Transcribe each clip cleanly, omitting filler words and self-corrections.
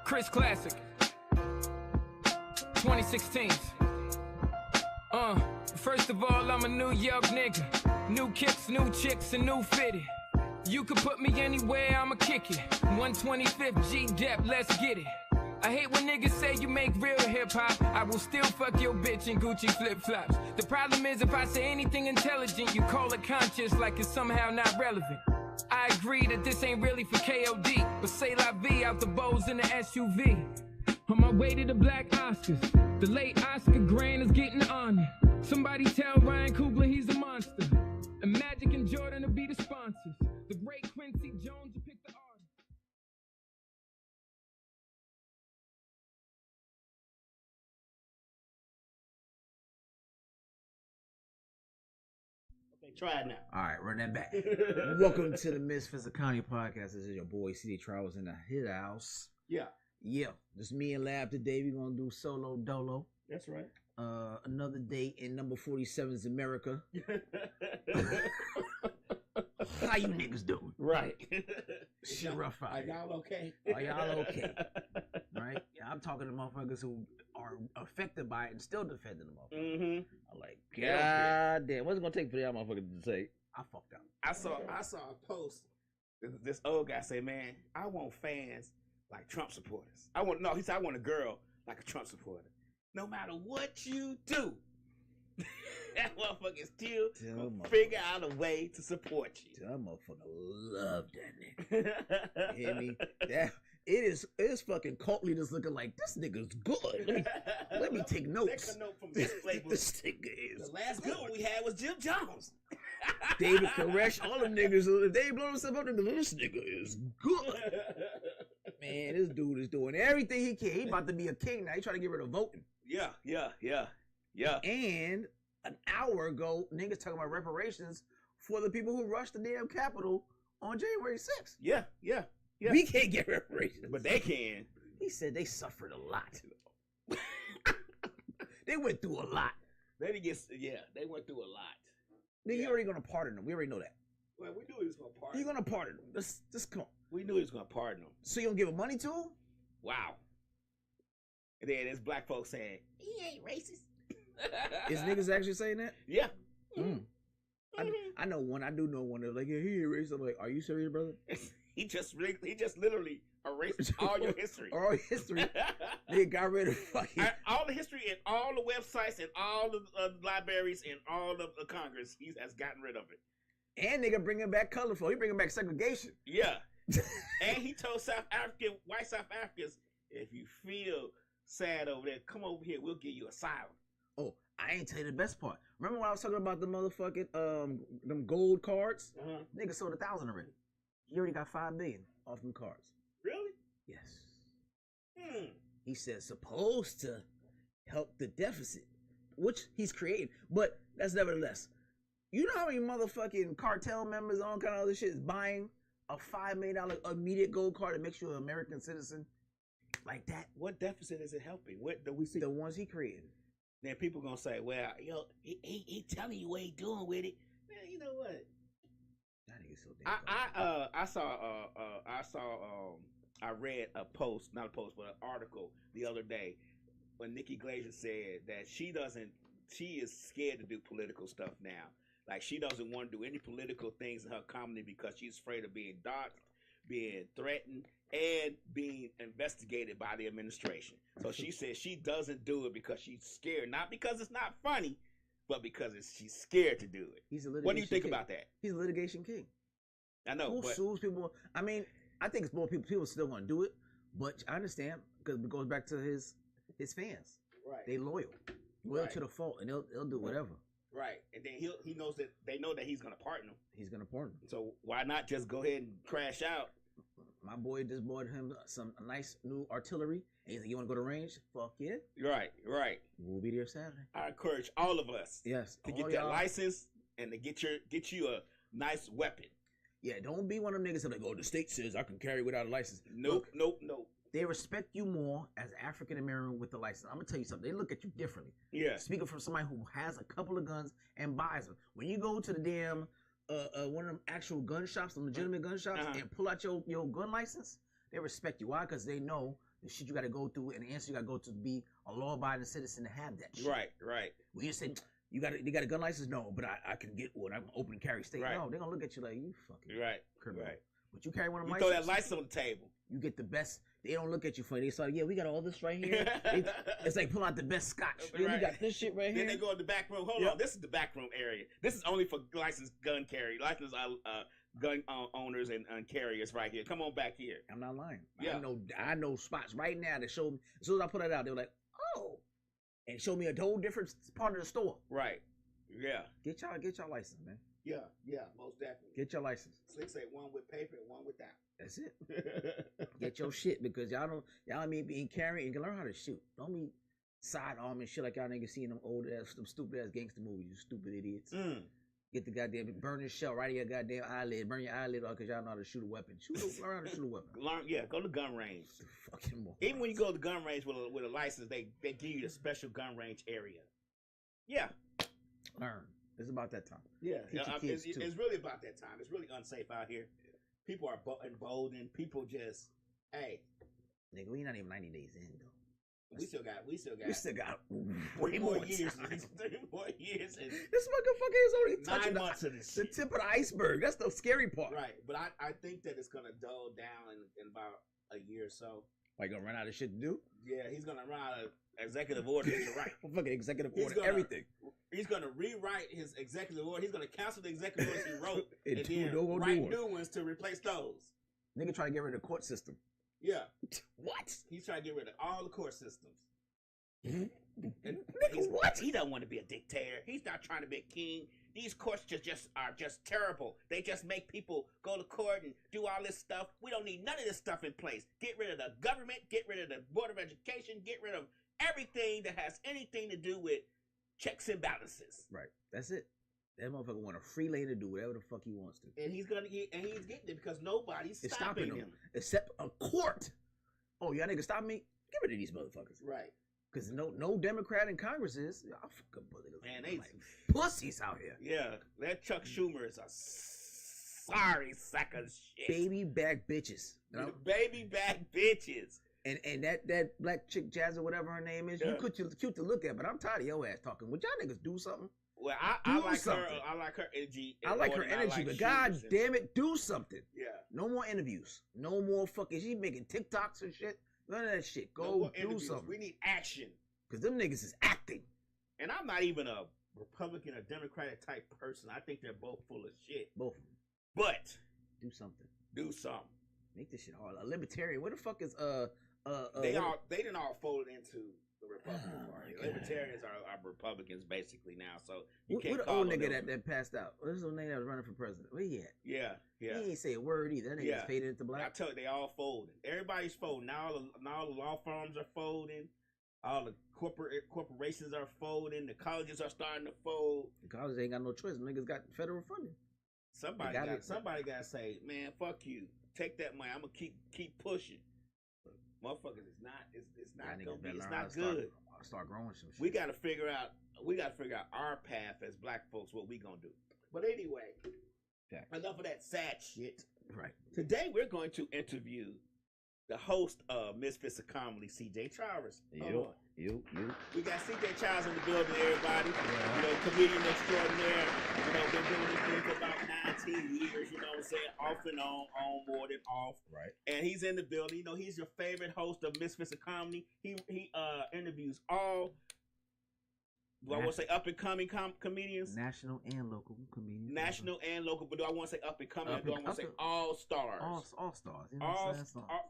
Chris Classic 2016. First of all, I'm a New York nigga. New kicks, new chicks, and new fitted. You could put me anywhere, I'ma kick it. 125th G-Dep, let's get it. I hate when niggas say you make real hip-hop. I will still fuck your bitch in Gucci flip-flops. The problem is if I say anything intelligent, you call it conscious like it's somehow not relevant. I agree that this ain't really for KOD, but say la vie out the bows in the SUV. On my way to the Black Oscars, the late Oscar Grant is getting honored. Somebody tell Ryan Coogler he's a monster. And Magic and Jordan will be the sponsors. The great Quincy Jones will pick the artist. Okay, try it now. All right, run that back. Welcome to the Misfits Accounting Podcast. This is your boy CD Travels in the Hit House. Yeah, just me and Lab today. We're gonna do solo dolo. That's right. Another day in number 47's America. How you niggas doing? Right. Shit rough out. Are y'all okay? Are y'all okay? Right? Yeah, I'm talking to motherfuckers who are affected by it and still defending them. Mm-hmm. I'm like, God damn, what's it gonna take for y'all motherfuckers to say, I fucked up? I saw a post. This old guy say, man, I want fans like Trump supporters. He said, I want a girl like a Trump supporter. No matter what you do, that motherfucker still figure out a way to support you. That motherfucker love that nigga. You hear me? It is fucking cult leaders looking like this nigga's good. Let me take notes. Take a note from this flavor. This nigga is. The last good one we had was Jim Jones. David Koresh, all them niggas. If they blow themselves up, this nigga is good. Man, this dude is doing everything he can. He about to be a king now. He trying to get rid of voting. Yeah. And an hour ago, niggas talking about reparations for the people who rushed the damn Capitol on January 6th. Yeah. We can't get reparations. But they can. He said they suffered a lot. They went through a lot. They went through a lot. Then you already gonna pardon them. We already know that. Well, we knew he was gonna pardon. You're gonna pardon them. Just come on. We knew he was gonna pardon them. So you gonna give him money to him? Wow. And then there's black folks saying, he ain't racist. Is niggas actually saying that? Yeah. Mm. I know one. I do know one that's like, yeah, he ain't racist. I'm like, are you serious, brother? he just literally erased all your history. All history. They got rid of fucking all the history and all the websites and all the libraries and all of the Congress. He has gotten rid of it. And nigga bringing back colorful. He bringing back segregation. Yeah. And he told white South Africans, if you feel sad over there, come over here. We'll give you asylum. Oh, I ain't tell you the best part. Remember when I was talking about the motherfucking them gold cards? Uh-huh. Nigga sold 1,000 already. He already got $5 billion off them cards. Really? Yes. He said supposed to help the deficit, which he's creating, but that's nevertheless. You know how many motherfucking cartel members and all kind of other shit is buying a $5 million immediate gold card that makes you an American citizen like that? What deficit is it helping? What do we see? The ones he created. Then people gonna say, well, he telling you what he doing with it. Man, you know what? That nigga so damn I read a post, not a post, but an article the other day when Nikki Glaser said that she is scared to do political stuff now. Like she doesn't want to do any political things in her comedy because she's afraid of being doxxed, being threatened, and being investigated by the administration. So she says she doesn't do it because she's scared, not because it's not funny, but because she's scared to do it. He's a litigation What do you think king. about that? He's a litigation king. I know. Who sues people? I mean, I think it's more people. People still gonna do it, but I understand because it goes back to his fans. Right. They loyal to the fault, and they'll do whatever. Right, and then he knows that they know that he's gonna pardon them. He's gonna pardon them. So why not just go ahead and crash out? My boy just bought him some nice new artillery. And he's like, you want to go to range? Fuck yeah. Right. We'll be there Saturday. I encourage all of us to get that license and to get you a nice weapon. Yeah, don't be one of them niggas that like, oh, the state says I can carry without a license. Nope. They respect you more as African American with the license. I'm gonna tell you something. They look at you differently. Yeah. Speaking from somebody who has a couple of guns and buys them. When you go to the damn one of them actual gun shops, the legitimate gun shops, and pull out your gun license, they respect you. Why? Because they know the shit you got to go through and the answer you got to go to be a law-abiding citizen to have that shit. Right. When you say you got a gun license, no, but I can get one. I'm open and carry state. No, they're gonna look at you like you fucking criminal. Right. But you carry one of them. Throw that license on the table. You get the best. They don't look at you funny. They say, yeah, we got all this right here. It's like pull out the best scotch. Yeah, we got this shit right here. Then they go in the back room. Hold on, this is the back room area. This is only for licensed gun gun owners and carriers right here. Come on back here. I'm not lying. Yeah. I know spots right now that show me. As soon as I put it out, they were like, oh, and show me a whole different part of the store. Right. Yeah. Get y'all license, man. Yeah, most definitely. Get your license. So they say one with paper and one without. That's it. Get your shit because y'all being carrying and can learn how to shoot. Don't be sidearm and shit like y'all niggas seeing them old ass, them stupid ass gangster movies. You stupid idiots. Get the goddamn burn your shell right in your goddamn eyelid. Burn your eyelid off because y'all know how to shoot a weapon. Learn how to shoot a weapon. Go to gun range. Fucking more. Even when you go to gun range with a license, they give you a special gun range area. Yeah. Learn. It's about that time. Yeah, it's really about that time. It's really unsafe out here. People are emboldened. People just, hey, nigga, we not even 90 days in though. We still got way more years. 3 more years. And this motherfucker is only 9 months of this shit. The tip of the iceberg. That's the scary part. Right, but I think that it's gonna dull down in about a year or so. Like gonna run out of shit to do? Yeah, he's gonna run out of executive orders to write. Fucking executive order, everything. He's gonna rewrite his executive order. He's gonna cancel the executive orders he wrote and then write new ones to replace those. Nigga trying to get rid of the court system. Yeah. What? He's trying to get rid of all the court systems. And nigga, what? He don't want to be a dictator. He's not trying to be a king. These courts are just terrible. They just make people go to court and do all this stuff. We don't need none of this stuff in place. Get rid of the government. Get rid of the Board of Education. Get rid of everything that has anything to do with checks and balances. Right. That's it. That motherfucker want a free lane to do whatever the fuck he wants to. And he's getting it because nobody's stopping him. Except a court. Oh, y'all niggas stop me? Get rid of these motherfuckers. Right. Because no Democrat in Congress is. Y'all fucking political. Man, they like pussies out here. Yeah. That Chuck Schumer is a sorry sack of shit. Baby back bitches. You know? Baby back bitches. And that black chick Jazz or whatever her name is, you're cute to look at, but I'm tired of your ass talking. Would y'all niggas do something? Well, I like her. I like her energy. I like her energy, but god damn it, do something. Yeah. No more interviews. No more fucking. She's making TikToks and shit. None of that shit. Go do something. We need action. Because them niggas is acting. And I'm not even a Republican or Democratic type person. I think they're both full of shit. Both of them. But do something. Do something. Make this shit hard. A libertarian. Where the fuck is they didn't all fold into the Republican Party. Libertarians are Republicans basically now, so you can't call the old nigga that passed out. What's the old nigga that was running for president? Where he at? Yeah. He ain't say a word either. That nigga's faded into black. I tell you, they all folding. Everybody's folding. Now the law firms are folding. All the corporations are folding. The colleges are starting to fold. The colleges ain't got no choice. The niggas got federal funding. Somebody got to say, man, fuck you. Take that money. I'm gonna keep pushing. Motherfuckers, it's not good. Start growing some shit. We gotta figure out our path as black folks, what we gonna do. But anyway, enough of that sad shit. Right. Today we're going to interview the host of Misfits of Comedy, CJ Chavez. You. We got CJ Chavez in the building, everybody. Yeah. You know, comedian extraordinaire. You know, been doing this thing for about 19 years, you know what I'm saying? Off and on more than off. Right. And he's in the building. You know, he's your favorite host of Misfits of Comedy. He interviews all, do I want to say up and coming comedians? National and local comedians. National and local, but do I want to say up and coming? Or do I want to say all stars? All stars. You know all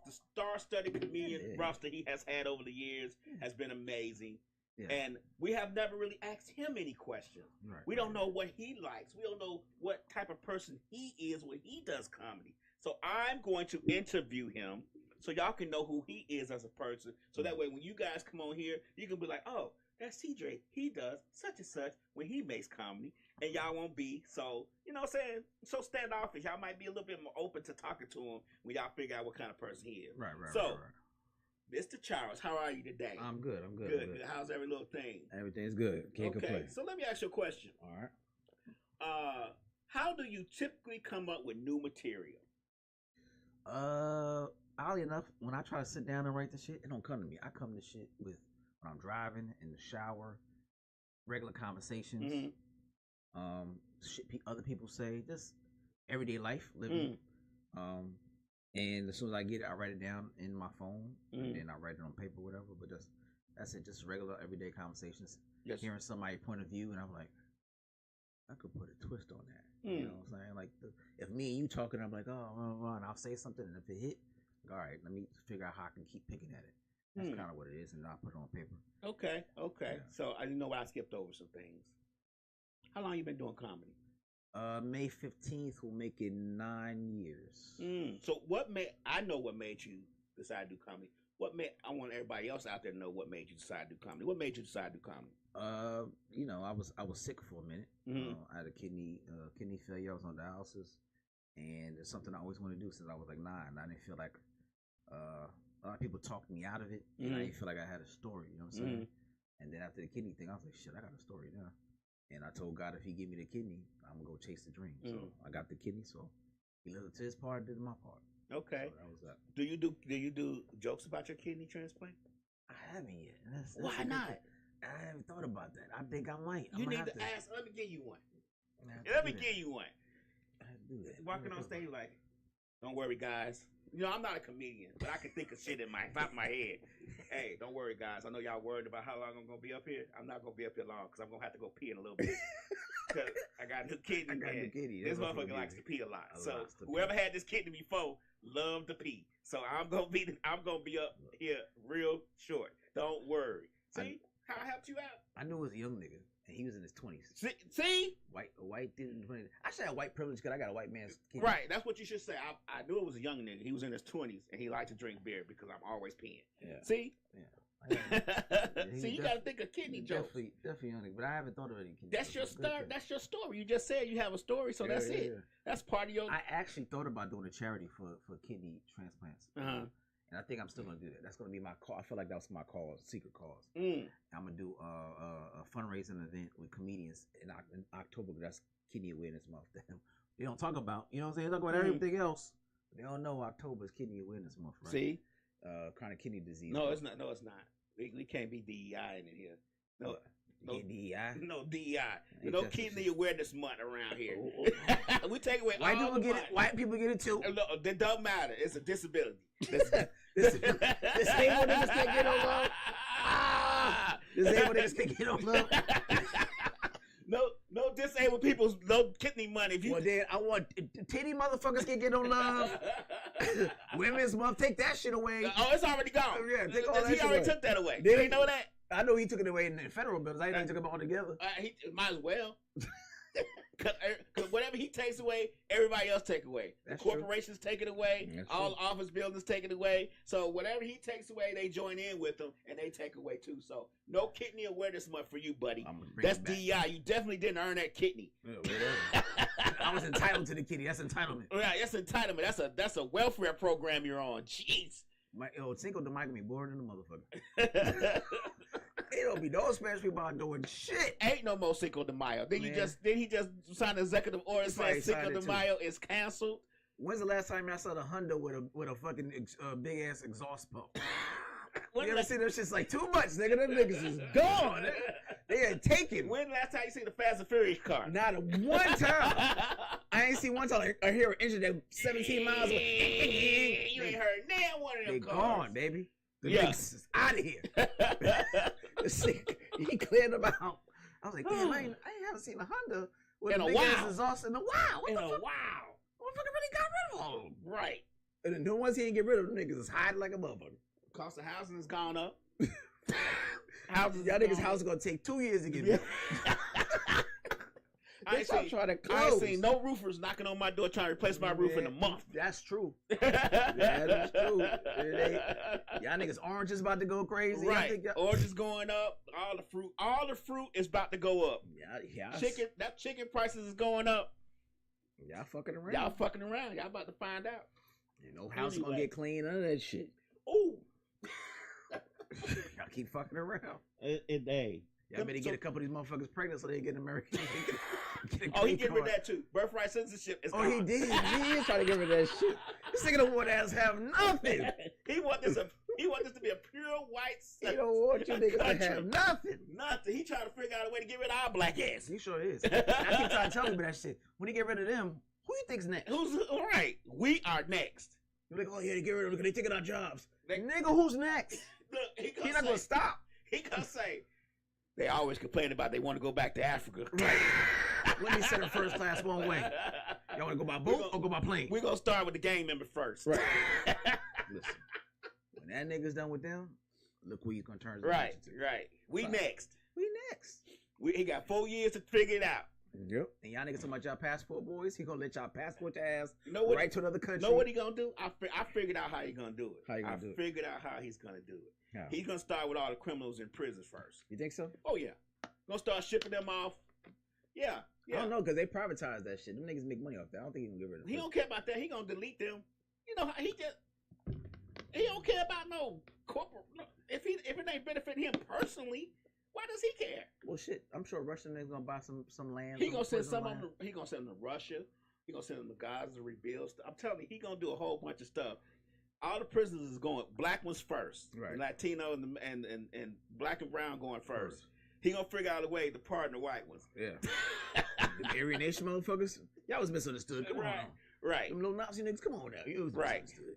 the star-studded comedian roster he has had over the years has been amazing. Yeah. And we have never really asked him any questions. Right. We don't know what he likes. We don't know what type of person he is when he does comedy. So I'm going to interview him so y'all can know who he is as a person. So that way when you guys come on here, you can be like, oh, that's CJ. He does such and such when he makes comedy. And y'all won't be so, you know what I'm saying, so standoffish. Y'all might be a little bit more open to talking to him when y'all figure out what kind of person he is. Right. Mr. Charles, how are you today? I'm good. Good. How's every little thing? Everything's good. Can't complain. So let me ask you a question. All right. How do you typically come up with new material? Oddly enough, when I try to sit down and write the shit, it don't come to me. I come to shit with when I'm driving, in the shower, regular conversations, shit other people say, just everyday life living. And as soon as I get it, I write it down in my phone, and then I write it on paper, whatever. But that's it, just regular everyday conversations. Yes. Hearing somebody's point of view, and I'm like, I could put a twist on that. You know what I'm saying? Like, if me and you talking, I'm like, oh, and I'll say something, and if it hit, like, all right, let me figure out how I can keep picking at it. That's kind of what it is, and I'll put it on paper. Okay. Yeah. So I didn't know I skipped over some things. How long you been doing comedy? May 15th will make it 9 years. So I know what made you decide to do comedy. I want everybody else out there to know what made you decide to do comedy. What made you decide to do comedy? I was sick for a minute. I had a kidney failure. I was on dialysis, and it's something I always wanted to do since I was like 9. I didn't feel like a lot of people talked me out of it, and I didn't feel like I had a story. You know what I'm saying? And then after the kidney thing, I was like, shit, I got a story now. And I told God, if He give me the kidney, I'm gonna go chase the dream. So I got the kidney. So He lived to His part, did my part. Okay. So that was that. Do you do jokes about your kidney transplant? I haven't yet. Why not? I haven't thought about that. I think I might. You need to ask. Let me give you one. Let me give you one. I do that. Walking on stage like, don't worry, guys. You know, I'm not a comedian, but I can think of shit in my top of my head. Hey, don't worry, guys. I know y'all worried about how long I'm gonna be up here. I'm not gonna be up here long because I'm gonna have to go pee in a little bit. Cause I got a new kidney. This motherfucker likes to pee a lot. So whoever had this kidney before loved to pee. So I'm gonna be up here real short. Don't worry. See how I helped you out? I knew it was a young nigga, and he was in his 20s. See? A white dude in his 20s. I should have white privilege because I got a white man's kidney. Right, that's what you should say. I knew it was a young nigga. He was in his 20s, and he liked to drink beer because I'm always peeing. Yeah. See? Yeah. See, you gotta think of kidney jokes. Definitely young nigga, but I haven't thought of any kidney jokes. That's your story. You just said you have a story, so that's it. Yeah. That's part of your... I actually thought about doing a charity for kidney transplants. And I think I'm still gonna do that. That's gonna be my call. I feel like that was my cause, secret cause. I'm gonna do a fundraising event with comedians in October. That's Kidney Awareness Month. They don't talk about, you know what I'm saying? They talk about everything else. They don't know October is Kidney Awareness Month, right? See, chronic kidney disease. No, it's not. No, it's not. We can't be DEI in here. No. DEI? No DEI. No Kidney Awareness Month around here. We take away white all people get it. White people get it too. No, it don't matter. It's a disability. Disabled niggas can't get no love. Disabled niggas can't get no love. No disabled people's no kidney money. Well, then I want titty motherfuckers can't get no love. Women's month, take that shit away. Oh, it's already gone. Yeah, take all that shit He already away. took that away. Did you know that? I know he took it away in the federal bills. I didn't took them all together. He might as well. Because whatever he takes away, everybody else take away. That's the corporations take it away. That's all true. Office buildings take it away. So whatever he takes away, they join in with him and they take away too. So no kidney awareness month for you, buddy. That's DEI. You definitely didn't earn that kidney. Yeah, I was entitled to the kidney. That's entitlement. Right, that's entitlement. That's a welfare program you're on. Jeez. Cinco de Mayo be bored than a motherfucker. It don't be no Spanish people out doing shit. Ain't no more Cinco de Mayo. Then he just signed an executive order saying Cinco de Mayo is canceled. When's the last time I saw the Honda with a fucking big ass exhaust pump? You ever see them shits like too much, nigga? Them niggas is gone. They ain't taken. When last time you seen the Fast and Furious car? Not a one time. I ain't seen one time I hear an engine that 17 miles away. You ain't heard now one of them they cars. Gone, baby. The niggas is out of here. He cleared them out. I was like, damn, I haven't seen a Honda with a big ass exhaust in a while. What the fuck? Motherfucker really got rid of them. Right. And then the ones he didn't get rid of, them niggas is hiding like a motherfucker. Cost of housing has gone up. Y'all niggas' house is gonna take 2 years to get built. I ain't seen no roofers knocking on my door trying to replace my roof in a month. That's true. That is true. Y'all niggas orange is about to go crazy. Right. Orange is going up. All the fruit is about to go up. Yeah. Chicken prices is going up. Y'all fucking around. Y'all about to find out. No house is gonna get clean. None of that shit. Ooh. Y'all keep fucking around. Hey, Yeah, I bet he get a couple of these motherfuckers pregnant so they get an American. Oh, he get rid of that too. Birthright citizenship is gone. He did. He is trying to get rid of that shit. This nigga don't want us have nothing. He want this to be a pure white. He don't want you niggas to have nothing. Nothing. He trying to figure out a way to get rid of our black ass. He sure is. I keep trying to tell him that shit. When he get rid of them, who you think's next? Who's all right? We are next. You're like, oh yeah, they get rid of them because they taking our jobs. Nigga, who's next? Look, He's not gonna stop. He gonna say. They always complain about they want to go back to Africa. Right. Let me send them first class one way. Y'all want to go by boat or go by plane? We're going to start with the gang member first. Right. Listen, when that nigga's done with them, look who he's going to turn his attention to. Right. We next. He got 4 years to figure it out. Yep. And y'all niggas talking about y'all passport boys. He going to let y'all passport your ass right to another country. Know what he going to do? I figured out how he going to do it. I figured out how he's going to do it. Yeah. He's going to start with all the criminals in prison first. You think so? Oh, yeah. Going to start shipping them off. Yeah. I don't know, because they privatized that shit. Them niggas make money off that. I don't think he going to get rid of them. He don't care about that. He going to delete them. You know, he don't care about no corporate. If it ain't benefiting him personally, why does he care? Well, shit. I'm sure Russian niggas going to buy some land. He going to send some of them. He going to send them to Russia. He going to send them to Gaza to rebuild stuff. I'm telling you, he going to do a whole bunch of stuff. All the prisoners is going black ones first, right? Latino and black and brown going first. He gonna figure out a way to pardon the white ones. Yeah, the Aryan Nation motherfuckers. Y'all was misunderstood. Come on, right. Them little Nazi niggas. Come on now, you was misunderstood.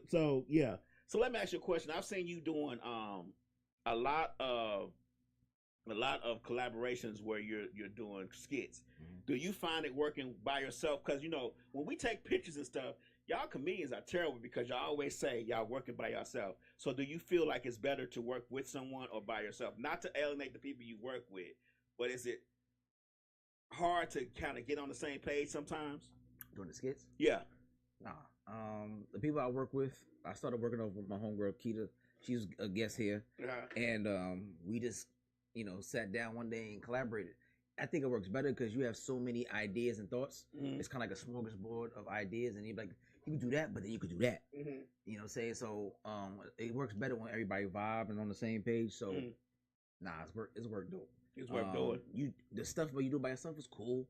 So yeah. So let me ask you a question. I've seen you doing a lot of collaborations where you're doing skits. Mm-hmm. Do you find it working by yourself? Because you know when we take pictures and stuff. Y'all comedians are terrible because y'all always say y'all working by yourself. So do you feel like it's better to work with someone or by yourself? Not to alienate the people you work with, but is it hard to kind of get on the same page sometimes? Doing the skits? Yeah. Nah. The people I work with, I started working over with my homegirl Keita. She's a guest here. And we just, sat down one day and collaborated. I think it works better because you have so many ideas and thoughts. Mm-hmm. It's kind of like a smorgasbord of ideas, and you're like, you could do that, but then you could do that. Mm-hmm. You know what I'm saying? So it works better when everybody vibe and on the same page. So nah, it's work dope. It's work doing. The stuff what you do by yourself is cool. You know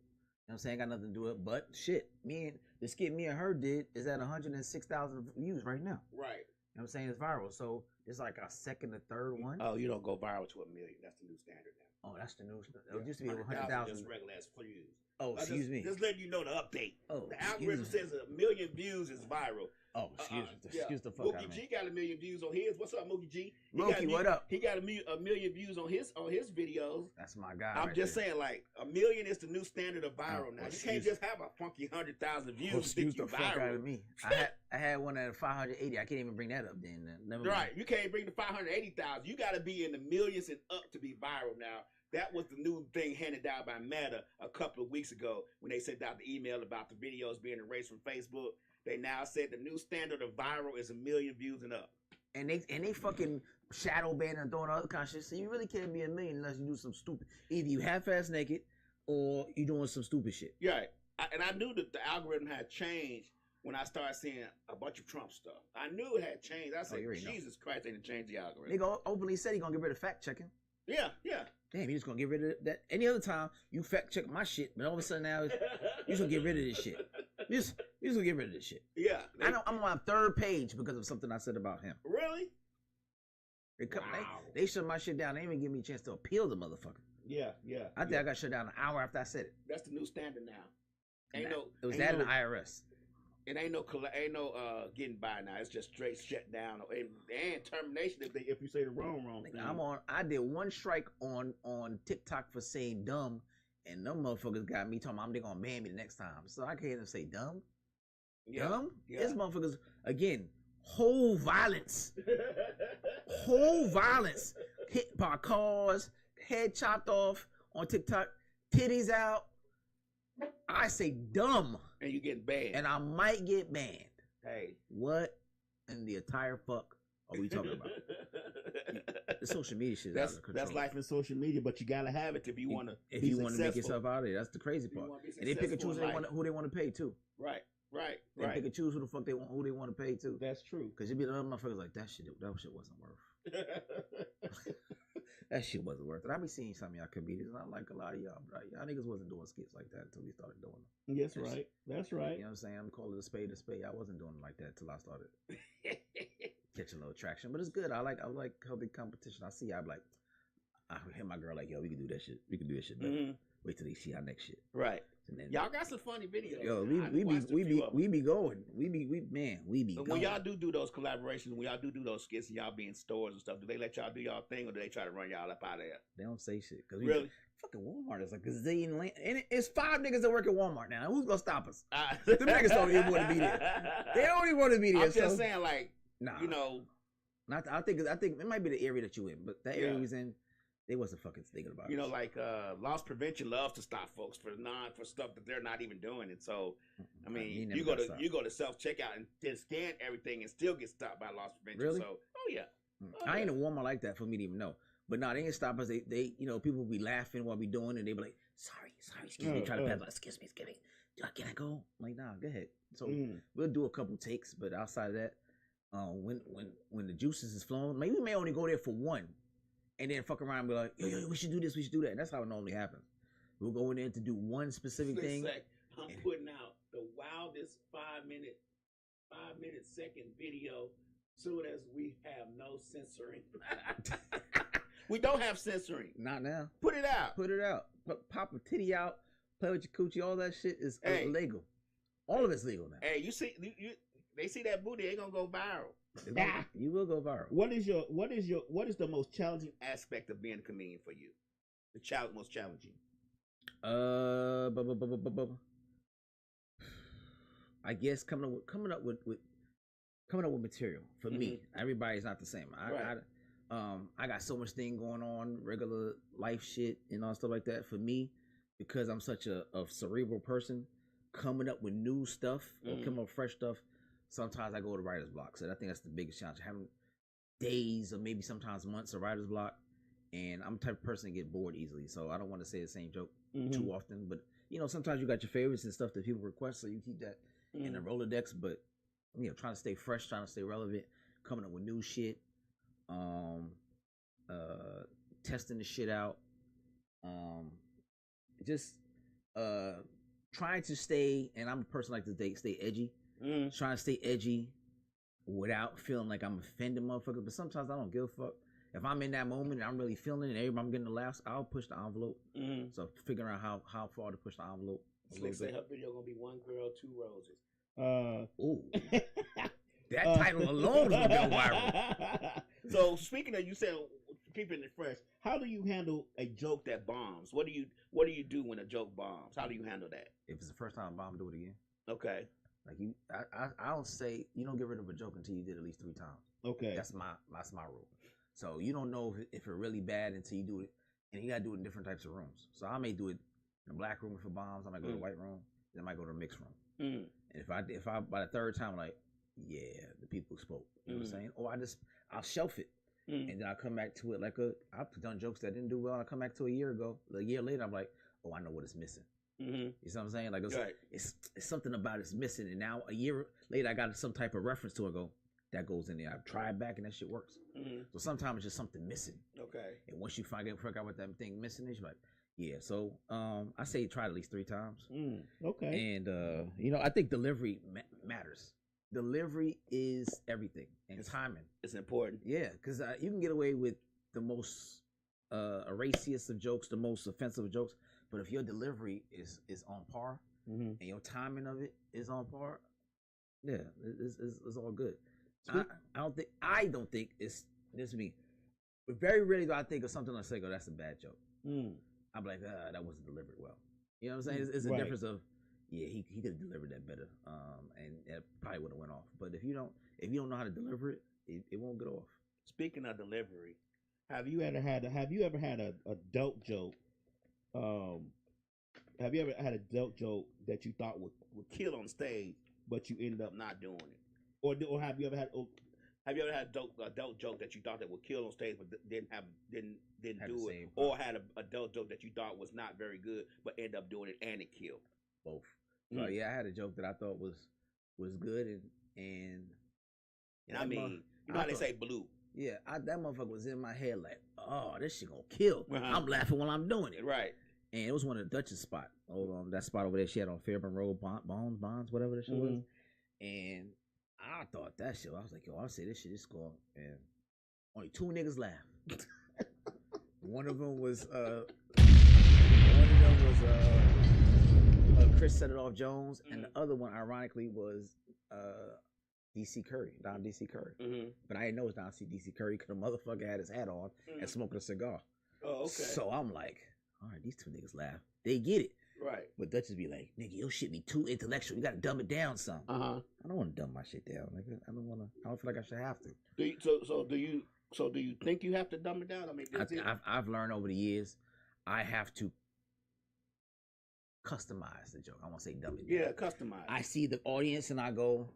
what I'm saying? Got nothing to do with it. But shit, the skit me and her did is at 106,000 views right now. Right. You know what I'm saying? It's viral. So it's like our second or third one. Oh, you don't go viral to 1 million. That's the new standard now. Oh, that's the new standard. It used to be 100,000. Just regular as views. Oh, excuse me. Just letting you know the update. Oh, the algorithm says 1 million views is viral. Oh, excuse the fuck out of me. Mookie G got 1 million views on his. What's up, Mookie G? Mookie, what up? He got a million views on his videos. That's my guy. I'm just saying, like 1 million is the new standard of viral now. You can't just have a funky 100,000 views. Excuse the fuck out of me. I had one at 580. I can't even bring that up. Then right, you can't bring the 580,000. You got to be in the millions and up to be viral now. That was the new thing handed down by Meta a couple of weeks ago when they sent out the email about the videos being erased from Facebook. They now said the new standard of viral is 1 million views and up. And they fucking shadow ban and throwing other kind of shit. So you really can't be 1 million unless you do some stupid. Either you half-ass naked or you doing some stupid shit. Yeah, and I knew that the algorithm had changed when I started seeing a bunch of Trump stuff. I knew it had changed. I said, Jesus Christ, they didn't change the algorithm. Nigga openly said he gonna get rid of fact checking. Yeah. Damn, you just gonna get rid of that? Any other time you fact check my shit, but all of a sudden now you just gonna get rid of this shit. You just gonna get rid of this shit. Yeah, I know. I'm on my 3rd page because of something I said about him. Really? They shut my shit down. They didn't even give me a chance to appeal the motherfucker. Yeah. I think I got shut down an hour after I said it. That's the new standard now. It was that in the IRS. It ain't no getting by now. It's just straight shut down and termination if you say the wrong thing. I did one strike on TikTok for saying dumb, and them motherfuckers got me talking about they gonna ban me the next time. So I can't even say dumb. Yeah. Dumb? Yeah. This motherfuckers again. Whole violence. Hit by cars, head chopped off on TikTok, titties out. I say dumb. And you get banned. And I might get banned. Hey. What in the entire fuck are we talking about? The social media shit is out of control. That's life in social media, but you gotta have it if you wanna make yourself out of it. That's the crazy part. And they pick and choose who they want to pay too. Right. They pick and choose who the fuck who they want to pay too. That's true. Because you be the other motherfuckers like that shit wasn't worth. That shit wasn't worth it. I be seeing some of y'all comedians, and I like a lot of y'all, but y'all niggas wasn't doing skits like that until we started doing them. That's right. That's right. You know what I'm saying? I'm calling it a spade a spade. I wasn't doing it like that until I started catching a little traction. But it's good. I like healthy competition. I see. I'm like, I hear my girl like, yo, we can do that shit. We can do that shit better. Mm-hmm. Wait till they see our next shit. Right. And then, Y'all got some funny videos. Yo, we be going. We be But going. when y'all do those collaborations, when y'all do those skits and y'all be in stores and stuff, do they let y'all do y'all thing or do they try to run y'all up out of there? They don't say shit. Cause Really? Fucking Walmart is like a gazillion land. And it's 5 niggas that work at Walmart now. Who's gonna stop us? Them niggas don't even want to be there. They don't even want to be there. I'm just saying, like, nah. you know. I think it might be the area that you in, but that area he's in, they wasn't fucking thinking about it. You know, like loss prevention loves to stop folks for stuff that they're not even doing. And so, I mean, you go to self checkout and then scan everything and still get stopped by loss prevention. Really? So, oh yeah. I ain't a Walmart like that for me to even know. But no, they ain't stop us. They you know, people be laughing while we doing it. They be like, sorry, excuse me. Try to pass by, excuse me. Can I go? I'm like, nah, go ahead. So we'll do a couple takes, but outside of that, when the juices is flowing, maybe we may only go there for one. And then fuck around and be like, yo, we should do this, we should do that. And that's how it normally happens. We'll go in there to do one specific thing. I'm putting out the wildest 5-minute second video soon as we have no censoring. We don't have censoring. Not now. Put it out. Pop a titty out, play with your coochie, all that shit is legal. All of it's legal now. Hey, you see, they see that booty, they gonna go viral. You will go viral. What is the most challenging Aspect of being a comedian for you? The most challenging. I guess coming up with material for me. Everybody's not the same. I got so much thing going on, regular life shit and all stuff like that. For me, because I'm such a cerebral person, coming up with new stuff or coming up with fresh stuff. Sometimes I go to writer's block. So I think that's the biggest challenge. Having days or maybe sometimes months of writer's block. And I'm the type of person to get bored easily. So I don't want to say the same joke too often. But, you know, sometimes you got your favorites and stuff that people request. So you keep that in the Rolodex. But, you know, trying to stay fresh, trying to stay relevant, coming up with new shit, testing the shit out. Just trying to stay, and I'm a person like to stay edgy. Trying to stay edgy without feeling like I'm offending motherfuckers. But sometimes I don't give a fuck. If I'm in that moment and I'm really feeling it and I'm getting the laughs, I'll push the envelope. So figuring out how far to push the envelope. Slick say her video gonna be 1 girl, 2 roses. Ooh. That title alone is gonna go viral. So speaking of, you said keeping it fresh, how do you handle a joke that bombs? What do you do when a joke bombs? How do you handle that? If it's the first time bomb, do it again. Okay. Like I don't say you don't get rid of a joke until you did at least 3 times. Okay. That's my rule. So you don't know if it's really bad until you do it, and you gotta do it in different types of rooms. So I may do it in a black room for bombs. I might go to the white room. Then I might go to a mixed room. And if I by the 3rd time, I'm like, yeah, the people spoke. You know what I'm saying? Or I'll shelf it, and then I'll come back to it like I've done jokes that didn't do well. And I come back to a year later, I'm like, oh, I know what it's missing. You know what I'm saying? Like it's something about it's missing, and now a year later I got some type of reference to it. That goes in there. I've tried back and that shit works. So sometimes it's just something missing. Okay. And once you figure out what that thing missing is, you're like, yeah. So I say try it at least 3 times. Okay. And you know, I think delivery matters. Delivery is everything, and timing. It's important. Yeah, because you can get away with the most raciest of jokes, the most offensive of jokes. But if your delivery is on par and your timing of it is on par, yeah, it's all good. I don't think it's this me. But very rarely do I think of something like say, "Oh, that's a bad joke." I'm like, that wasn't delivered well. You know what I'm saying? It's a difference of, yeah, he could have delivered that better, and it probably would have went off. But if you don't know how to deliver it, it won't get off. Speaking of delivery, have you ever had a dope joke? Have you ever had a dope joke that you thought would kill on stage, but you ended up not doing it? Or have you ever had a dope joke that you thought that would kill on stage, but didn't do it, or had a dope joke that you thought was not very good, but end up doing it and it killed? Both. So yeah, I had a joke that I thought was good and I mean, you know how they say blue. Yeah, that motherfucker was in my head like, oh, this shit gonna kill. Uh-huh. I'm laughing while I'm doing it. Right. And it was one of the Dutch's spot. That spot over there she had on Fairburn Road, Bonds, whatever that shit was. And I thought that shit, I was like, yo, I'll say this shit is going. And only 2 niggas laughed. One of them was Chris Set It Off Jones, and the other one, ironically, was DC Curry, Don DC Curry. But I didn't know it was Don DC Curry because the motherfucker had his hat on and smoking a cigar. Oh, okay. So I'm like, all right, these 2 niggas laugh. They get it. Right. But Dutchess be like, nigga, your shit be too intellectual. You gotta dumb it down some. I don't want to dumb my shit down. Nigga. I don't feel like I should have to. Do you think you have to dumb it down? I mean, I've learned over the years, I have to customize the joke. I won't say dumb it down. Yeah, customize. I see the audience and I go,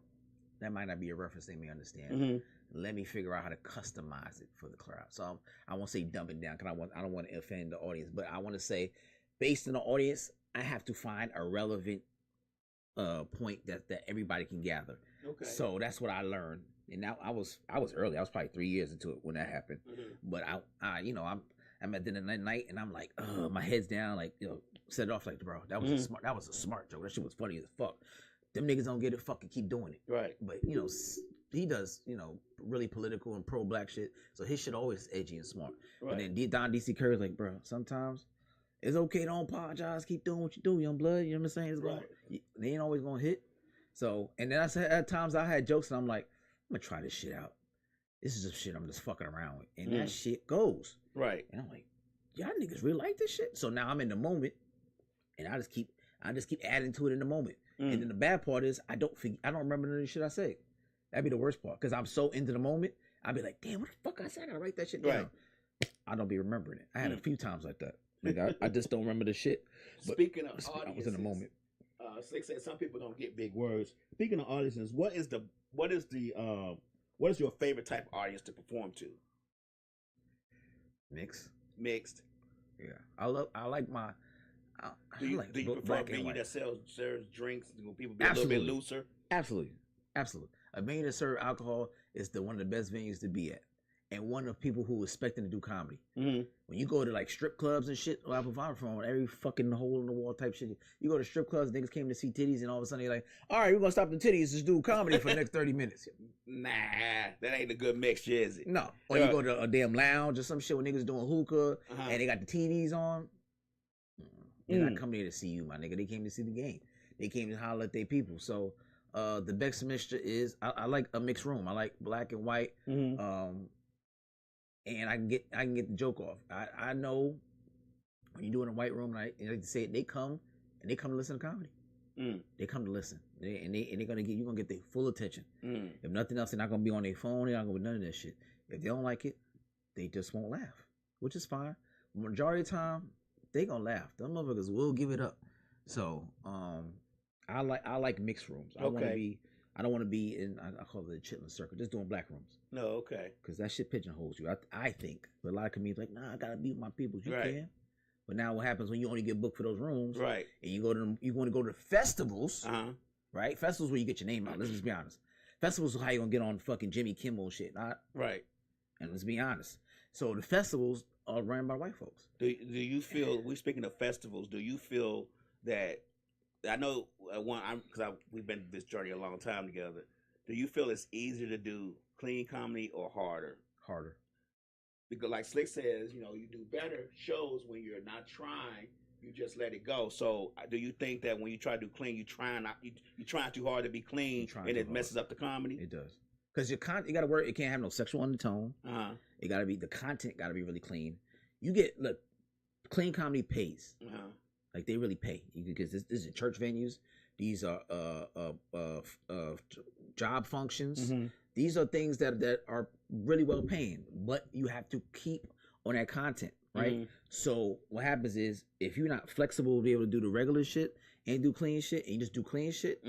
that might not be a reference they may understand. Let me figure out how to customize it for the crowd. So I won't say dumb it down because I don't want to offend the audience, but I want to say, based on the audience, I have to find a relevant point that everybody can gather. Okay. So that's what I learned. And now I was early. I was probably 3 years into it when that happened. But I'm at dinner night and I'm like, my head's down, like, set it off like, bro, that was a smart joke. That shit was funny as fuck. Them niggas don't get it, fucking keep doing it. Right. But he does, really political and pro black shit. So his shit always edgy and smart. Right. But then Don DC Curry's like, bro, sometimes it's okay, don't apologize, keep doing what you do, young blood. You know what I'm saying? They ain't always gonna hit. So, and then I said at times I had jokes and I'm like, I'm gonna try this shit out. This is just shit I'm just fucking around with. And that shit goes. Right. And I'm like, y'all niggas really like this shit? So now I'm in the moment and I just keep adding to it in the moment. And then the bad part is I don't remember none of the shit I say. That'd be the worst part. Because I'm so into the moment, I'd be like, damn, what the fuck I said? I gotta write that shit down. Right. I don't be remembering it. I had a few times like that. Like I just don't remember the shit. But speaking of audiences, I was in the moment. Slick said some people don't get big words. Speaking of audiences, what is your favorite type of audience to perform to? Mixed. Yeah, I like my. Do you prefer a venue that serves drinks? Do people be a little bit looser? Absolutely. A venue that serves alcohol is one of the best venues to be at, and one of people who are expecting to do comedy. When you go to like strip clubs and shit, I provide from every fucking hole in the wall type shit. You go to strip clubs, niggas came to see titties, and all of a sudden you're like, all right, we're gonna stop the titties, just do comedy for the next 30 minutes. Nah, that ain't a good mixture, is it? No. Or you go to a damn lounge or some shit where niggas doing hookah and they got the TVs on. They're not coming here to see you, my nigga. They came to see the game. They came to holler at their people. So the best mixture is I like a mixed room. I like black and white. And I can get the joke off. I know when you do it in a white room, and I like to say it, they come to listen to comedy. They come to listen. You're gonna get their full attention. If nothing else, they're not gonna be on their phone. They're not gonna be none of that shit. If they don't like it, they just won't laugh, which is fine. Majority of the time, they gonna laugh. Them motherfuckers will give it up. So I like mixed rooms. I don't want to be in. I call it the chitlin circle. Just doing black rooms. No, okay. Because that shit pigeonholes you. I think. But a lot of comedians like, nah, I gotta be with my people. You can. But now what happens when you only get booked for those rooms? Right. And you want to go to festivals. Right. Festivals where you get your name out. Let's just be honest. Festivals is how you gonna get on fucking Jimmy Kimmel and shit. Right. And let's be honest. So the festivals are run by white folks. Do you feel? We're speaking of festivals. Do you feel that? I know we've been this journey a long time together. Do you feel it's easier to do clean comedy or harder? Harder. Because like Slick says, you do better shows when you're not trying. You just let it go. So do you think that when you try to do clean, you're trying too hard to be clean, and it messes up the comedy? It does. Because you got to work. It can't have no sexual undertone. It got to be, the content got to be really clean. Clean comedy pays. Like they really pay, because this is church venues. These are job functions. These are things that are really well paying, but you have to keep on that content, right? So what happens is, if you're not flexible to be able to do the regular shit and do clean shit, and you just do clean shit,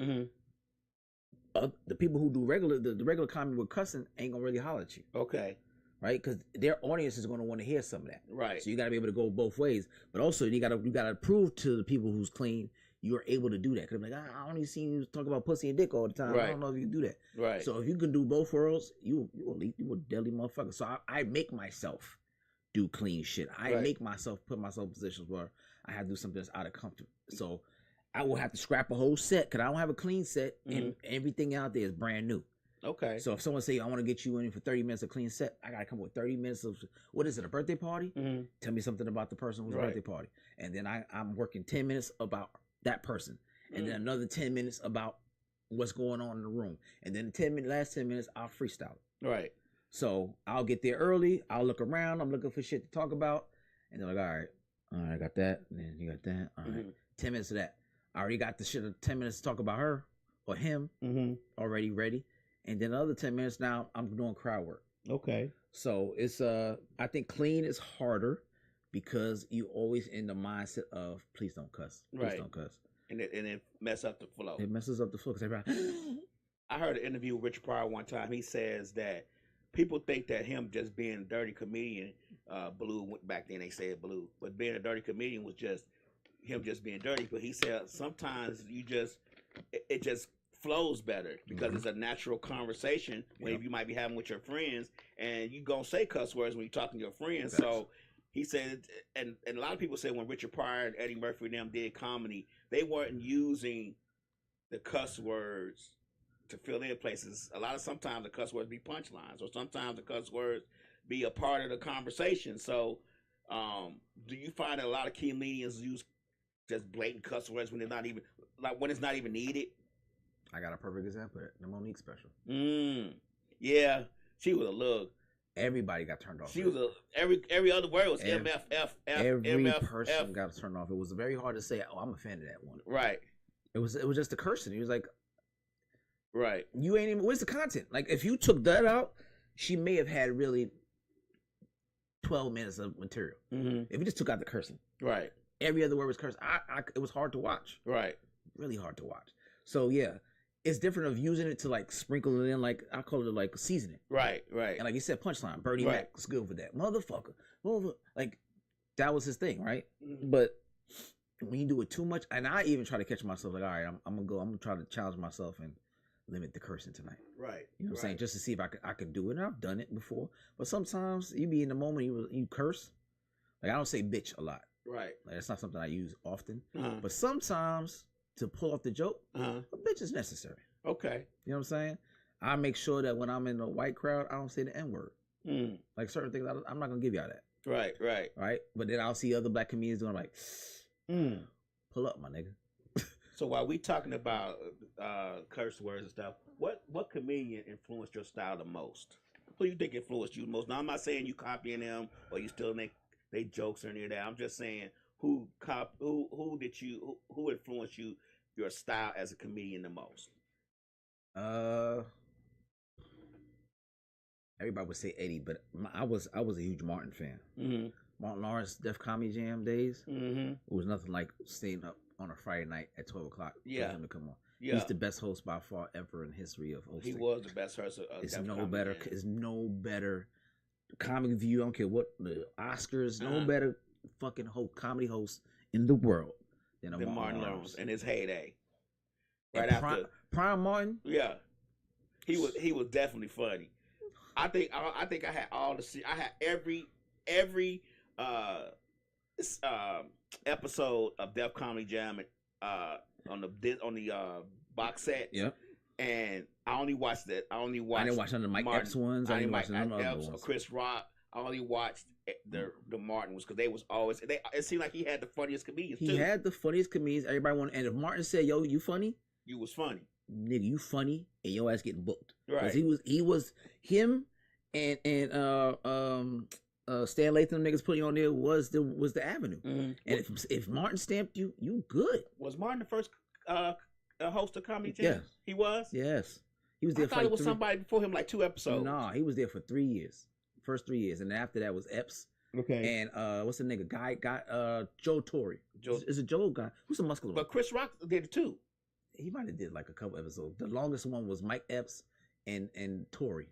the people who do the regular comedy with cussing ain't gonna really holler at you. Okay. Right? Because their audience is going to want to hear some of that. Right. So you got to be able to go both ways. But also, you got to prove to the people who's clean, you are able to do that. Because I'm like, I only seen you talk about pussy and dick all the time. Right. I don't know if you can do that. Right. So if you can do both worlds, you a deadly motherfucker. So I make myself do clean shit. I Right. make myself put myself in positions where I have to do something that's out of comfort. So I will have to scrap a whole set because I don't have a clean set, and everything out there is brand new. Okay. So if someone say I want to get you in for 30 minutes of clean set, I gotta come up with 30 minutes of what is it, a birthday party? Tell me something about the person who's Right. birthday party, and then I'm working 10 minutes about that person, and then another 10 minutes about what's going on in the room, and then last 10 minutes I'll freestyle it. Right. So I'll get there early. I'll look around. I'm looking for shit to talk about, and they're like, all right, I got that, and then you got that. All right, 10 minutes of that. I already got the shit of 10 minutes to talk about her or him already ready. And then the other 10 minutes now I'm doing crowd work. Okay. So it's I think clean is harder because you always in the mindset of please don't cuss. Please Right. don't cuss. And it mess up the flow. It messes up the flow because everybody I heard an interview with Richard Pryor one time. He says that people think that him just being a dirty comedian, Blue, back then they said Blue, but being a dirty comedian was just him just being dirty. But he said sometimes it just flows better because it's a natural conversation when you might be having with your friends, and you gonna say cuss words when you're talking to your friends. So he said, and a lot of people say when Richard Pryor and Eddie Murphy and them did comedy, they weren't using the cuss words to fill in places. Sometimes the cuss words be punchlines, or sometimes the cuss words be a part of the conversation. So do you find that a lot of comedians use just blatant cuss words when they're not even when it's not even needed? I got a perfect example of that. The Monique special. Yeah, she was a look. Everybody got turned off. She was every other word was MFF. Every person got turned off. It was very hard to say, oh, I'm a fan of that one. Right. It was just the cursing. He was like, right. You ain't even. Where's the content? Like if you took that out, she may have had really 12 minutes of material. If you just took out the cursing. Right. Every other word was cursed. It was hard to watch. Right. Really hard to watch. So yeah, it's different of using it to like sprinkle it in, like I call it like seasoning. Right. Right. And like you said, punchline. Bernie Mac was good for that. Motherfucker. Like that was his thing, right? But when you do it too much, and I even try to catch myself like, all right, I'm gonna try to challenge myself and limit the cursing tonight. Right. You know what I'm saying? Just to see if I can do it. And I've done it before. But sometimes you be in the moment, you curse. Like I don't say bitch a lot. Right. Like that's not something I use often. But sometimes to pull off the joke, a bitch is necessary. Okay. You know what I'm saying? I make sure that when I'm in a white crowd, I don't say the N-word. Like certain things, I'm not gonna give y'all that. Right. Right. Right. But then I'll see other black comedians doing like, pull up, my nigga. So while we talking about curse words and stuff, what comedian influenced your style the most? Who you think influenced you the most? Now I'm not saying you copying them or you still make they jokes or any of that. I'm just saying who influenced you your style as a comedian the most? Everybody would say Eddie, but I was a huge Martin fan. Martin Lawrence Def Comedy Jam days. It was nothing like staying up on a Friday night at 12 o'clock for him to come on. Yeah. He's the best host by far ever in history of hosting. He was the best host. It's no better. It's no better. Comic View, I don't care what the Oscars. No better fucking comedy host in the world than Martin Lawrence in his heyday. Right after Prime Martin. Yeah, he was definitely funny. I think I had all the. I had every episode of Def Comedy Jam on the box set. Yep. And I only watched that. I didn't watch none of the Mike Epps ones. I didn't watch none of the other ones. Chris Rock. I only watched the Martin ones because they was always. It seemed like he had the funniest comedians. He had the funniest comedians. Everybody wanted. And if Martin said, "Yo, you funny," you was funny, nigga. You funny, and your ass getting booked. Right. He was him and Stan Latham niggas put you on there was the avenue. And if Martin stamped you, you good. Was Martin the first host of Comedy Jam? Yes. He was? Yes. He was there I thought it was somebody before him, like 2 episodes. Nah, he was there for 3 years. First 3 years. And after that was Epps. Okay. And what's the nigga? Guy Joe Torre. Is it Joe guy? Who's the muscular one? But Chris Rock did it too. He might have did like a couple episodes. The longest one was Mike Epps and Torre.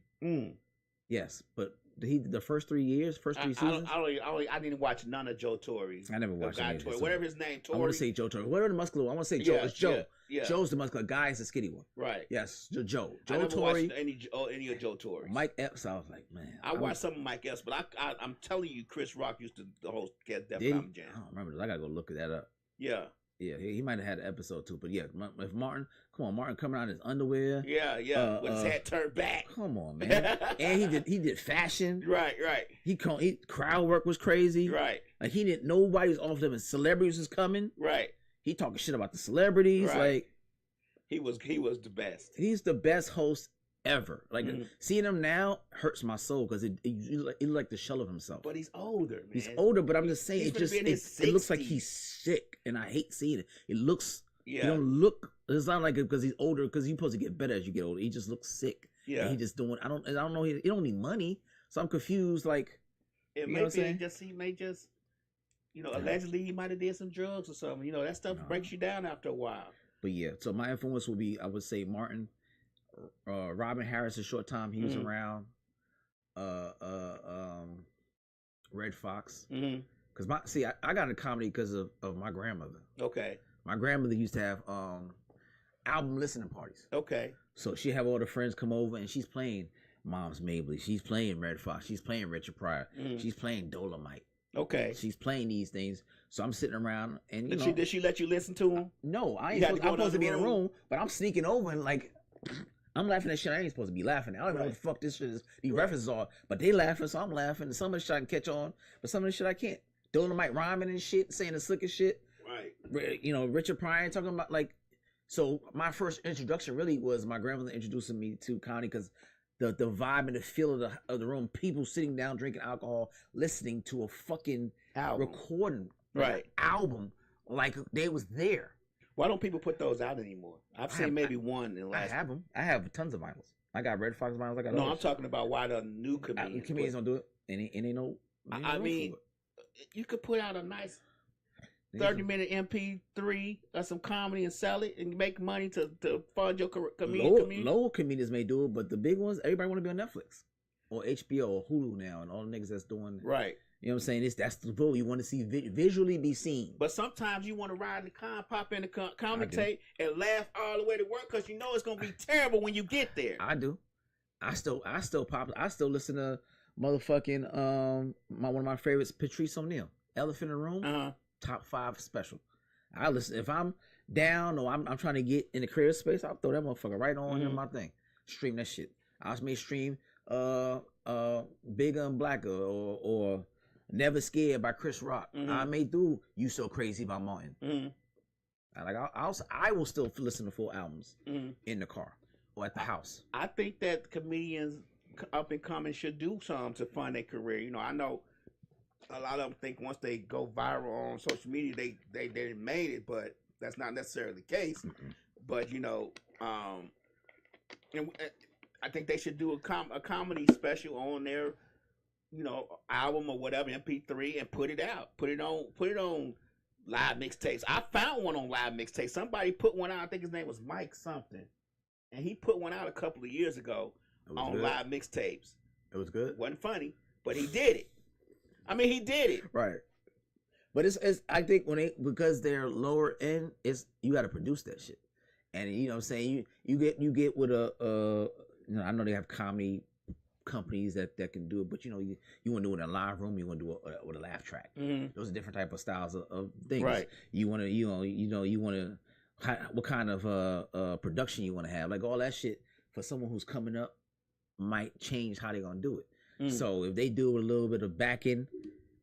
Yes. But he did the first 3 years, first three seasons. I didn't watch none of Joe Torre's. I never watched any of Torre, his. whatever his name. Torre. I want to say Joe Torre. Whatever the muscular one. I want to say Joe. Yeah, It's Joe. Yeah. Joe's the muscular. Guy is the skinny one. Right. Yes, Joe. I Joe never Torre. watched any of Joe Torre. Mike Epps. I was like, man. I watched some of Mike Epps, but I'm telling you, Chris Rock used to host Def Comedy Jam. I don't remember this. I gotta go look that up. Yeah. Yeah, he might have had an episode too, but yeah, if Martin, come on, Martin coming out in his underwear. Yeah, with his head turned back. Come on, man. And he did fashion. Right. He crowd work was crazy. Right. Like nobody was off them, and celebrities was coming. Right. He talking shit about the celebrities. Right. Like he was the best. He's the best host ever. Like seeing him now hurts my soul because he look like the shell of himself. But he's older, man. He's older, but I'm just saying it looks like 60s. he's sick, and I hate seeing it. It looks Yeah. he don't look. It's not like it because he's older. Because you're supposed to get better as you get older. He just looks sick. Yeah. And he just doing. I don't know. He don't need money, so I'm confused. Like It you may know what I'm be saying? he may just allegedly he might have did some drugs or something. That stuff breaks you down after a while. But yeah, so my influence would be, I would say Martin, Robin Harris. A short time he was around. Red Fox. Because I got into comedy because of my grandmother. Okay. My grandmother used to have album listening parties. Okay. So she have all the friends come over and she's playing Mom's Mabley. She's playing Red Fox. She's playing Richard Pryor. She's playing Dolomite. Okay. She's playing these things. So I'm sitting around and Did she let you listen to them? No, I'm supposed to be in the room, but I'm sneaking over and like I'm laughing at shit I ain't supposed to be laughing at. I don't even know what the fuck this shit is. These references are, but they laughing, so I'm laughing. And some of the shit I can catch on, but some of the shit I can't. Dolomite rhyming and shit, saying the slickest shit. Right. Richard Pryor talking about like. So my first introduction really was my grandmother introducing me to comedy because the vibe and the feel of the room, people sitting down drinking alcohol, listening to a fucking recording, album, like they was there. Why don't people put those out anymore? I've seen maybe one in the last. I have them. I have tons of vinyls. I got Red Fox vinyls. I got. No, I'm talking about why the new comedians. Comedians don't do it. And ain't no. I mean, you could put out a nice 30-minute MP3 of some comedy and sell it and make money to fund your community. Lower comedians may do it, but the big ones, everybody want to be on Netflix or HBO or Hulu now, and all the niggas that's doing right. You know what I'm saying? That's the goal. You want to see visually be seen. But sometimes you want to ride the con, pop in the commentate, and laugh all the way to work because you know it's gonna be terrible when you get there. I do. I still pop. I still listen to motherfucking one of my favorites, Patrice O'Neal, Elephant in the Room. Top 5 special. I listen if I'm down or I'm trying to get in the creative space. I'll throw that motherfucker right on in my thing. Stream that shit. I also may stream Bigger and Blacker or Never Scared by Chris Rock. I may do You So Crazy by Martin. I will still listen to full albums in the car or at the house. I think that comedians up and coming should do something to fund their career. I know a lot of them think once they go viral on social media, they made it, but that's not necessarily the case. But and I think they should do a comedy special on their album or whatever MP3 and put it out. Put it on live mixtapes. I found one on live mixtapes. Somebody put one out. I think his name was Mike something, and he put one out a couple of years ago on live mixtapes. It was good. Wasn't funny, but he did it. I mean, he did it. Right. But it's I think because they're lower end, you got to produce that shit. And you know what I'm saying? You get with I know they have comedy companies that can do it, but you want to do it in a live room, you want to do it with a laugh track. Those are different type of styles of things. Right. You want to what kind of production you want to have. Like all that shit for someone who's coming up might change how they're going to do it. So if they do a little bit of backing,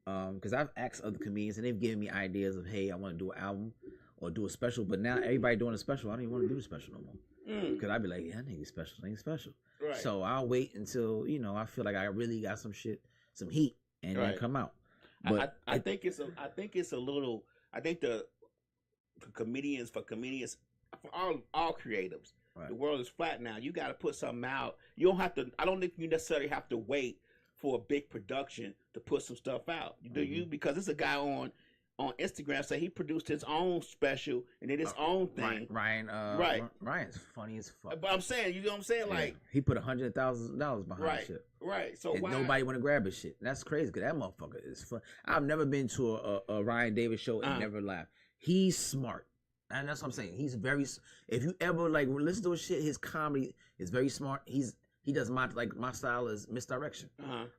because I've asked other comedians and they've given me ideas of, hey, I want to do an album or do a special, but now everybody doing a special, I don't even want to do the special no more. Because I'd be like, yeah, I ain't special, Right. So I'll wait until I feel like I really got some heat, and then come out. But I think it's a little. I think the comedians for all creatives. Right. The world is flat now. You got to put something out. You don't have to. I don't think you necessarily have to wait for a big production to put some stuff out. Do you? Because it's a guy on on Instagram say he produced his own special and did his own thing. Ryan's funny as fuck. But I'm saying, you know what I'm saying? Like he put $100,000 behind shit. Right. So and why nobody want to grab his shit? And that's crazy because that motherfucker is fun. I've never been to a Ryan Davis show and never laughed. He's smart. And that's what I'm saying. He's very. If you ever like listen to his shit, his comedy is very smart. He does my style is misdirection.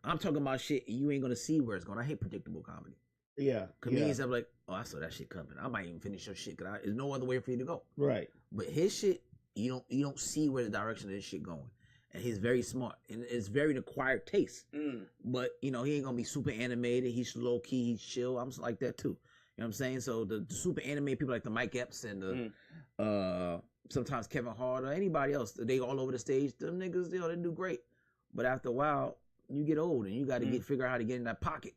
I'm talking about shit you ain't gonna see where it's going. I hate predictable comedy. Yeah. Comedians have like, oh, I saw that shit coming. I might even finish your shit because there's no other way for you to go. Right. But his shit, you don't see where the direction of this shit going. And he's very smart. And it's very an acquired taste. But, he ain't going to be super animated. He's low key. He's chill. I'm like that too. You know what I'm saying? So the super animated people like the Mike Epps and the sometimes Kevin Hart or anybody else, they all over the stage. Them niggas, they do great. But after a while, you get old and you got to figure out how to get in that pocket.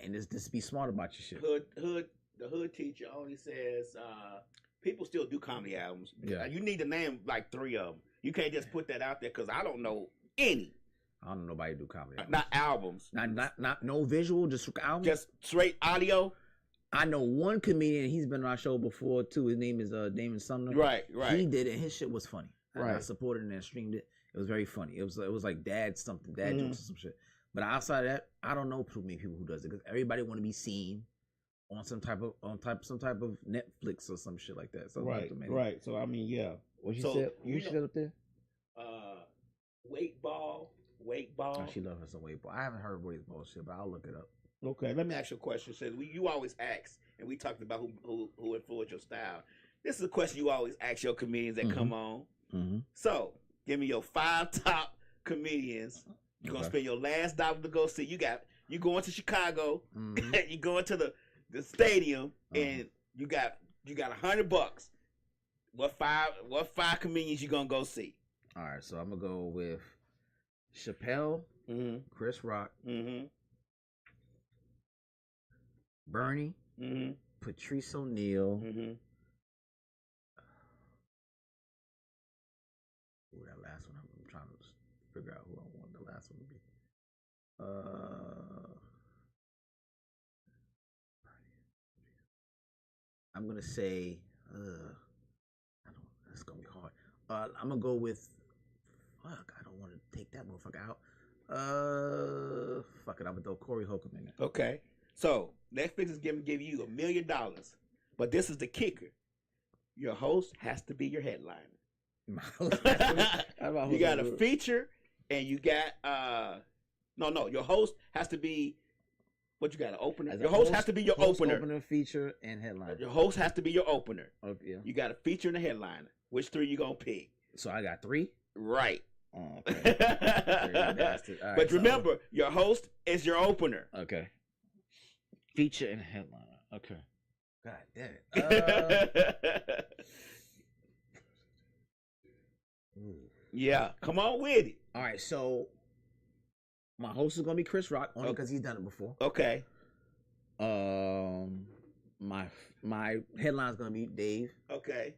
And just be smart about your shit. The hood teacher only says people still do comedy albums. Yeah. You need to name like 3 of them. You can't just put that out there because I don't know any. I don't know nobody do comedy albums. Not albums. Not no visual, just albums. Just straight audio. I know one comedian. He's been on our show before too. His name is Damon Sumner. Right. He did it. And his shit was funny. Right. I supported it and streamed it. It was very funny. It was like dad jokes or some shit. But outside of that, I don't know too many people who does it because everybody want to be seen on some type of Netflix or some shit like that. So Right. So I mean, yeah. What you said? You said up there? Weight ball. Oh, she loves her some weight ball. I haven't heard weight ball shit, but I'll look it up. Okay. Let me ask you a question. You always ask, and we talked about who influenced your style. This is a question you always ask your comedians that come on. So give me your 5 top comedians. You're gonna spend your last dollar to go see. You going to Chicago, you going to the stadium, and you got $100. What five comedians you gonna go see? All right, so I'm gonna go with Chappelle, Chris Rock, Bernie, Patrice O'Neal. Ooh, that last one, I'm trying to figure out who I want the last one to be. I'm gonna say, it's gonna be hard. I'm gonna go with, I don't want to take that motherfucker out. Fuck it, I'm gonna throw Corey Holcomb in there. Okay, so Netflix is gonna give you $1 million, but this is the kicker: your host has to be your headliner. You got a feature, and you got your host has to be what you got an opener. Your host has to be your opener, feature, and headliner. Your host has to be your opener. Okay, yeah. You got a feature and a headliner. Which 3 you gonna pick? So I got 3. Right. Oh, okay. Right, but remember, your host is your opener. Okay. Feature and headliner. Okay. God damn it. Yeah, come on with it. All right, so my host is gonna be Chris Rock only because he's done it before. Okay. My headline is gonna be Dave. Okay.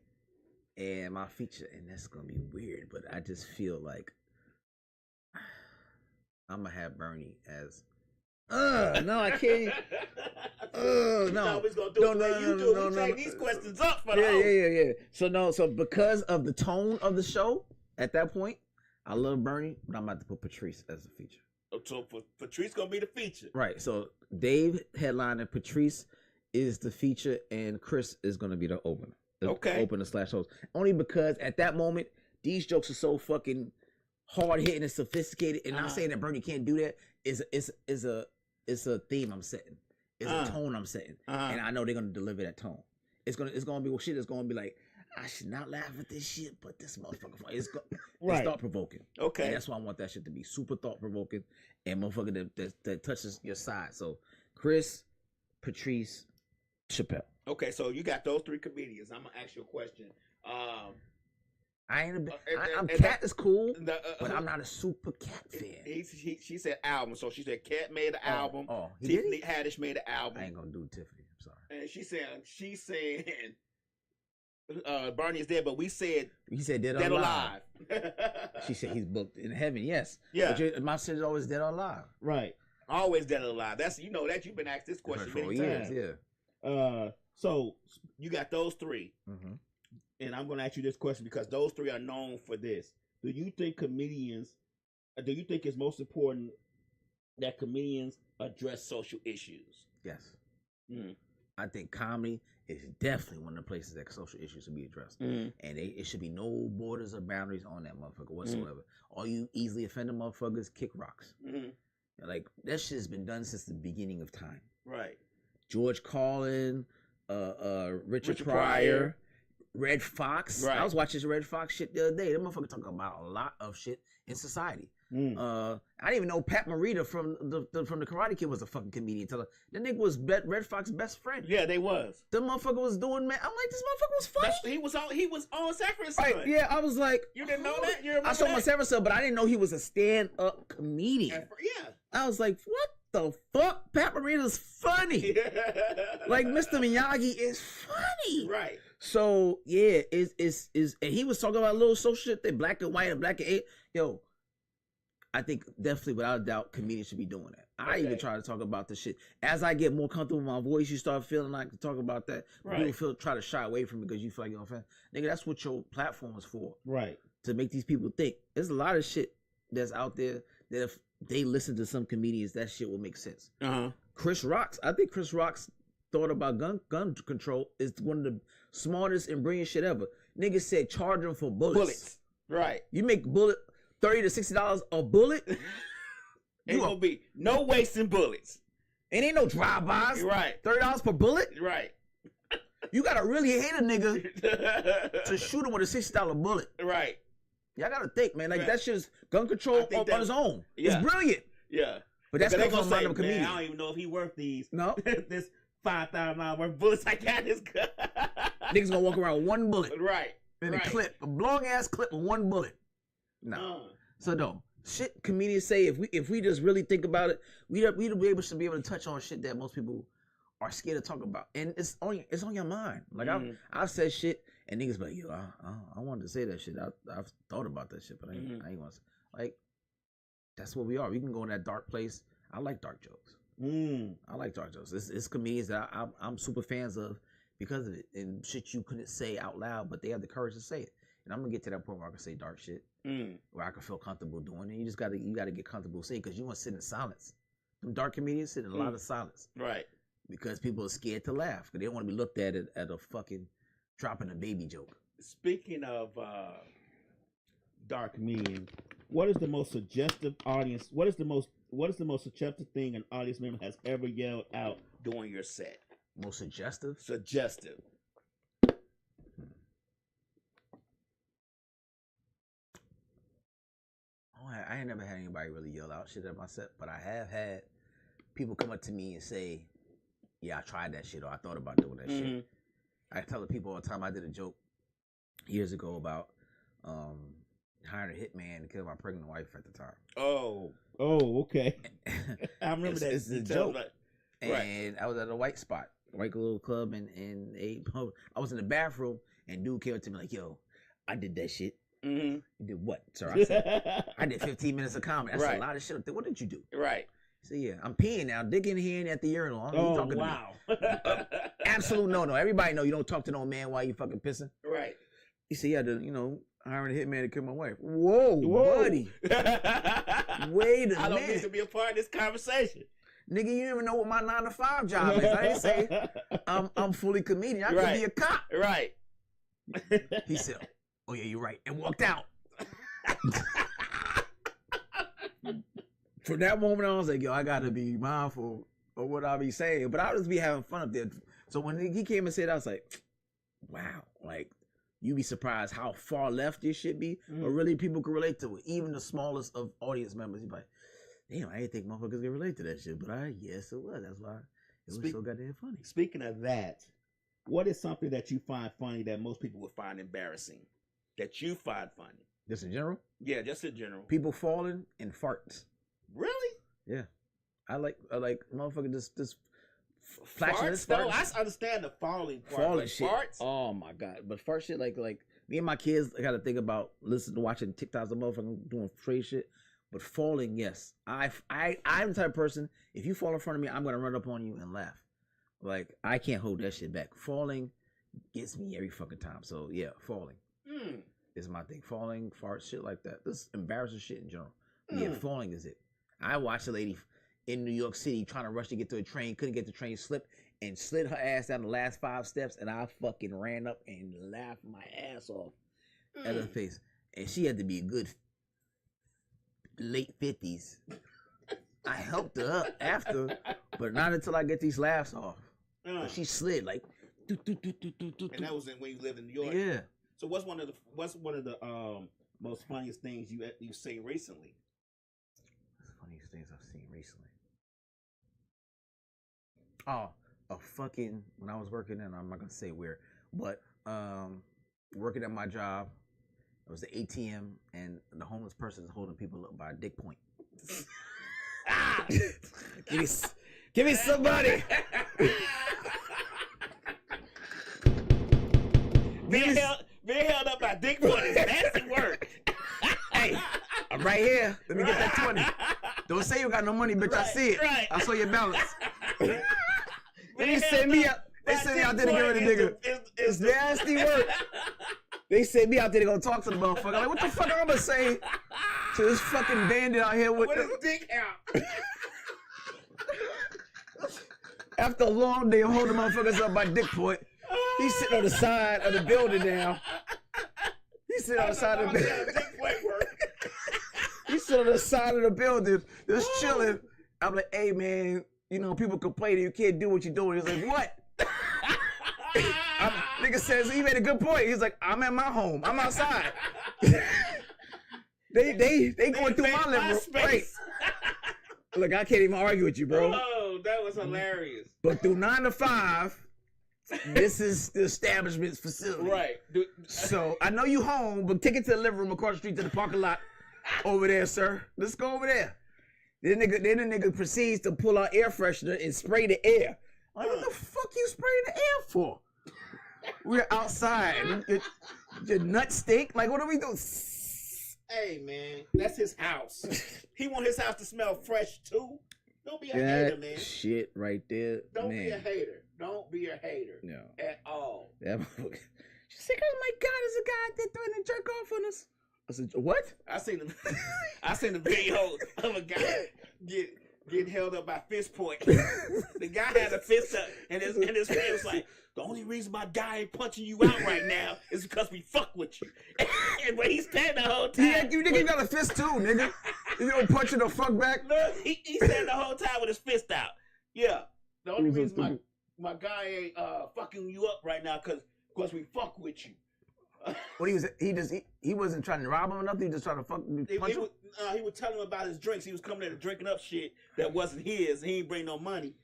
And my feature, and that's gonna be weird, but I just feel like I'm gonna have Bernie as. No, I can't. No. No. Take these questions up for the host. Yeah. So because of the tone of the show at that point, I love Bernie, but I'm about to put Patrice as a feature. So Patrice gonna be the feature. Right. So Dave headline and Patrice is the feature, and Chris is gonna be the opener. Opener / host. Only because at that moment, these jokes are so fucking hard hitting and sophisticated. And not saying that Bernie can't do that. It's a theme I'm setting. It's a tone I'm setting. And I know they're gonna deliver that tone. It's gonna be shit that's gonna be like, I should not laugh at this shit, but this motherfucker it's thought provoking. Okay. And that's why I want that shit to be super thought provoking and motherfucker that touches your side. So Chris, Patrice, Chappelle. Okay, so you got those 3 comedians. I'm gonna ask you a question. Cat is cool, but I'm not a super Cat fan. She said album, so she said Cat made an album. Tiffany Haddish made an album. I ain't gonna do Tiffany. I'm sorry. And she's saying Barney is dead, but we said he said dead or alive. She said he's booked in heaven. Yes. Yeah. But my shit is always dead or alive. Right. Always dead or alive. That's that you've been asked this question for many years. times. Yeah. So You got those three. Mm-hmm. and I'm going to ask you this question because those three are known for this. Do you think it's most important that comedians address social issues? Yes. Mm. I think comedy is definitely one of the places that social issues should be addressed. Mm. And it should be no borders or boundaries on that motherfucker whatsoever. All you easily offended motherfuckers, kick rocks. Mm. Like, that shit's been done since the beginning of time. Right. George Carlin, Richard Pryor. Pryor, Red Fox. Right. I was watching this Red Fox shit the other day. That motherfucker talking about a lot of shit in society. I didn't even know Pat Morita from the Karate Kid was a fucking comedian. That nigga was Red Fox's best friend. Yeah, they was. The motherfucker was doing, man. I'm like, this motherfucker was funny. He was on Sanford Son. Right, yeah, I was like, You didn't know that? You remember I saw that? my Sanford Son, but I didn't know he was a stand-up comedian. Yeah. I was like, what the fuck? Pat Morita's funny. Like, Mr. Miyagi is funny. Right. So yeah, is and he was talking about little social shit that black and white and black and eight. Yo, I think definitely without a doubt comedians should be doing that. I even try to talk about the shit. As I get more comfortable with my voice, you start feeling like to talk about that. Right. People try to shy away from it because you feel like you're offended. Nigga, that's what your platform is for. Right. To make these people think. There's a lot of shit that's out there that if they listen to some comedians, that shit will make sense. Uh-huh. Chris Rock's, I think Chris Rock's thought about gun control is one of the smartest and brilliant shit ever. Niggas said charge them for bullets. Right. You make bullet $30 to $60 a bullet. Ain't gonna be no wasting bullets. It ain't no drive-bys. Right. $30 per bullet. Right. You gotta really hate a nigga to shoot him with a $60 bullet. Right. Y'all gotta think, man. Like Right. that shit's gun control on its own. Yeah. It's brilliant. Yeah. But that's Because coming from a random comedian. I don't even know if he worth these. No. This $5,000 worth of bullets I got in his gun. Niggas gonna walk around with one bullet Right. in right. a clip, a long ass clip with one bullet. No. So no. Shit comedians say if we just really think about it, we'd be able to touch on shit that most people are scared to talk about. And it's on your mind. Like I've said shit and niggas be like, yo, I wanted to say that shit. I've thought about that shit, but I ain't want to. Like, that's what we are. We can go in that dark place. I like dark jokes. I like dark jokes. It's comedians that I'm super fans of because of it. And shit you couldn't say out loud, but they have the courage to say it. And I'm gonna get to that point where I can say dark shit, where I can feel comfortable doing it. You just gotta get comfortable saying, because you want to sit in silence. Them dark comedians sit in a lot of silence, Right. because people are scared to laugh because they don't want to be looked at a fucking dropping a baby joke. Speaking of Dark comedian. What is the most suggestive audience? What is the most suggestive thing an audience member has ever yelled out? during your set. Most suggestive? Suggestive. Oh, I ain't never had anybody really yell out shit at my set, but I have had people come up to me and say, yeah, I tried that shit, or I thought about doing that shit. I tell the people all the time. I did a joke years ago about hiring a hitman to kill my pregnant wife at the time. Oh, okay. I remember that. It's a You joke. tell- And Right. I was at a white spot, white little club, and I was in the bathroom, and dude came up to me like, yo, I did that shit. Mhm. You did what, sir? I said, I did 15 minutes of comedy. That's Right. a lot of shit. What did you do? Right. So yeah, I'm peeing now, digging here and at the urinal. I'm talking to me. wow. Absolute no. Everybody know you don't talk to no man while you fucking pissing. Right. He said, yeah, hiring a hitman to kill my wife. Whoa, buddy. Wait a I don't minute. need to be a part of this conversation. Nigga, you don't even know what my 9 to 5 job is. I didn't say I'm fully comedian. I could be a cop. Right. He said, oh yeah, you're right. And walked out. From that moment, I was like, yo, I gotta be mindful of what I be saying. But I just be having fun up there. So when he came and said, I was like, wow, like, you be surprised how far left this shit be, or really people can relate to it. Even the smallest of audience members, you be like, damn, I didn't think motherfuckers can relate to that shit, but yes, it was. That's why it was so goddamn funny. Speaking of that, what is something that you find funny that most people would find embarrassing? That you find funny? Just in general, Yeah, just in general. people falling and farts. Really? Yeah, I like motherfucker just flashing his Farts, though? farts. I understand the falling part. Falling but shit. Farts? Oh my god! But fart shit, like me and my kids, I gotta think about watching TikToks of motherfuckers doing crazy shit. But falling, yes, I'm the type of person. If you fall in front of me, I'm gonna run up on you and laugh. Like I can't hold that shit back. Falling gets me every fucking time. So yeah, falling is my thing. Falling, farts, shit like that. This embarrassing shit in general. Yeah, falling is it. I watched a lady in New York City trying to rush to get to a train, couldn't get the train, slipped and slid her ass down the last 5 steps, and I fucking ran up and laughed my ass off at her face. And she had to be a good late 50s. I helped her up after, but not until I get these laughs off. But she slid like, and that was when you lived in New York. Yeah. So what's one of the most funniest things you've seen recently? Funniest things I've seen recently. Oh, when I was working in, I'm not gonna say where, but working at my job, it was the ATM, and the homeless person is holding people up by a dick point. Give me somebody. Being held up by dick point is nasty work. Hey, I'm right here. Let me get that 20. Don't say you got no money, bitch. I see it. Right. I saw your balance. They send me out. They send me out there to get rid of nigga. It's nasty work. They sent me out there to go talk to the motherfucker. Like, what the fuck am I gonna say to this fucking bandit out here with his dick out? After a long day of holding motherfuckers up by dick point, he's sitting on the side of the building now. He's sitting on the side of the building. He's sitting on the side of the building, just chilling. I'm like, hey man, you know, people complain you can't do what you're doing. He's like, what? Nigga says he made a good point. He's like, I'm at my home. I'm outside. they going through my living room. Right. Look, I can't even argue with you, bro. Oh, that was hilarious. But through 9 to 5, this is the establishment's facility. Right. So I know you home, but take it to the living room across the street to the parking lot over there, sir. Let's go over there. Then the nigga proceeds to pull out air freshener and spray the air. I'm like, what the fuck you spraying the air for? We're outside. Your nuts stink? Like, what are we doing? Hey, man, that's his house. He want his house to smell fresh, too. Don't be a hater, man. Shit right there, Don't be a hater. Don't be a hater. No. At all. That motherfucker. She's like, oh my God, there's a guy out there throwing a jerk off on us. I said, what? I seen the video of a guy getting held up by fist point. The guy had a fist up, and his friend was like, the only reason my guy ain't punching you out right now is because we fuck with you. And when he's standing the whole time. Yeah, you nigga got a fist too, nigga. You don't punch it or fuck back. No, he standing the whole time with his fist out. Yeah. The only reason my guy ain't fucking you up right now because we fuck with you. What he wasn't trying to rob him or nothing. He just trying to punch him. He was telling him about his drinks. He was coming there drinking up shit that wasn't his. And he ain't bring no money.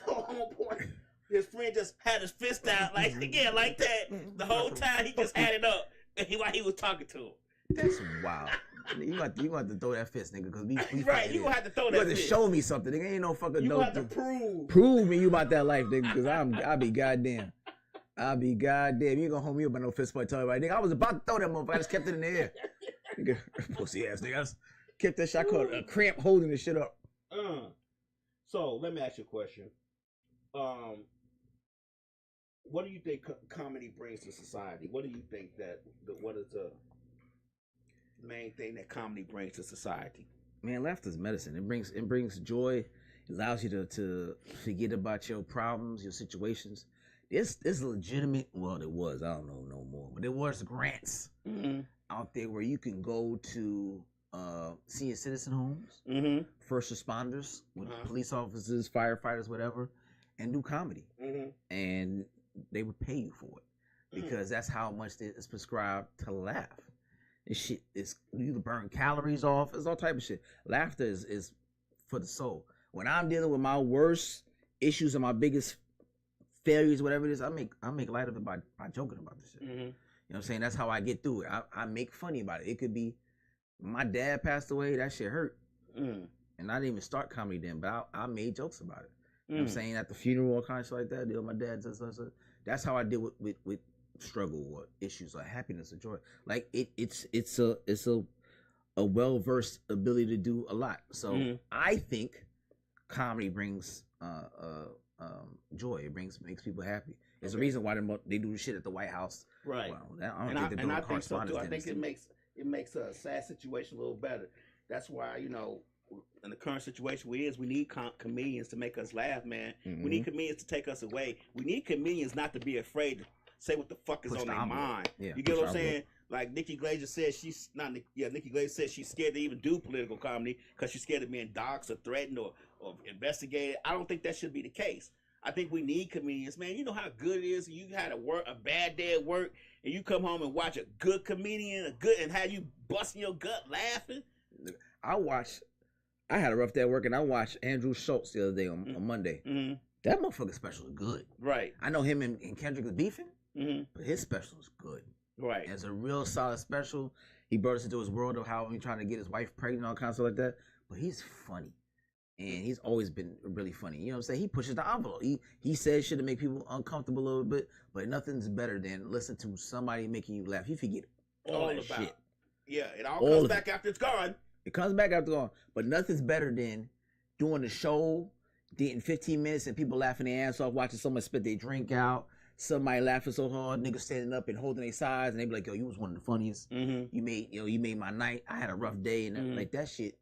So homeboy, his friend just had his fist out like that the whole time. He just had it up while he was talking to him. That's wild. You got to throw that fist, nigga, because we right. You gonna have to throw that. You got to show me something, nigga. Ain't no fucking. You gonna have to prove me you about that life, nigga, because I'll be goddamn. I'll be goddamn. You ain't gonna hold me up by no fist point. Tell everybody, nigga, I was about to throw that motherfucker. I just kept it in the air. Nigga, pussy ass nigga. I just kept that shit. I caught a cramp holding this shit up. So let me ask you a question. What do you think comedy brings to society? What do you think what is the main thing that comedy brings to society? Man, laughter's medicine. It brings joy. It allows you to forget about your problems, your situations. It's legitimate. Well, it was. I don't know no more. But there was grants out there where you can go to senior citizen homes, first responders, with police officers, firefighters, whatever, and do comedy. And they would pay you for it because that's how much is prescribed to laugh. This shit is, you can burn calories off. It's all type of shit. Laughter is for the soul. When I'm dealing with my worst issues and my biggest failures, whatever it is, I make light of it by joking about this shit. You know what I'm saying? That's how I get through it. I make funny about it. It could be my dad passed away, that shit hurt. And I didn't even start comedy then, but I made jokes about it. You know what I'm saying? At the funeral or kind of shit like that, deal with my dad. That's how I deal with struggle or issues or happiness or joy. Like it's a well-versed ability to do a lot. So I think comedy brings joy. It makes people happy. It's the reason why they do the shit at the White House. Right. Well, I don't think they're doing I think so too. I correspondence think dinners. it makes a sad situation a little better. That's why, you know, in the current situation we need comedians to make us laugh, man. We need comedians to take us away. We need comedians not to be afraid to say what the fuck is Push on the their envelope. mind. Yeah, you get what push I'm the saying? Like Nikki Glaser said, Nikki Glaser said she's scared to even do political comedy because she's scared of being doxxed or threatened or investigated. I don't think that should be the case. I think we need comedians, man. You know how good it is. You had a bad day at work, and you come home and watch a good comedian, and have you busting your gut laughing. I had a rough day at work, and I watched Andrew Schultz the other day on Monday. Mm-hmm. That motherfucker special is good. Right. I know him and Kendrick was beefing, but his special is good. Right. It's a real solid special. He brought us into his world of how he's trying to get his wife pregnant, all kinds of stuff like that. But he's funny. And he's always been really funny. You know what I'm saying? He pushes the envelope. He says shit to make people uncomfortable a little bit, but nothing's better than listen to somebody making you laugh. You forget all that shit. Yeah, it all comes back after it's gone. It comes back after gone. But nothing's better than doing the show, getting 15 minutes and people laughing their ass off, watching someone spit their drink out, somebody laughing so hard, niggas standing up and holding their sides, and they be like, yo, you was one of the funniest. You made my night. I had a rough day, and like that shit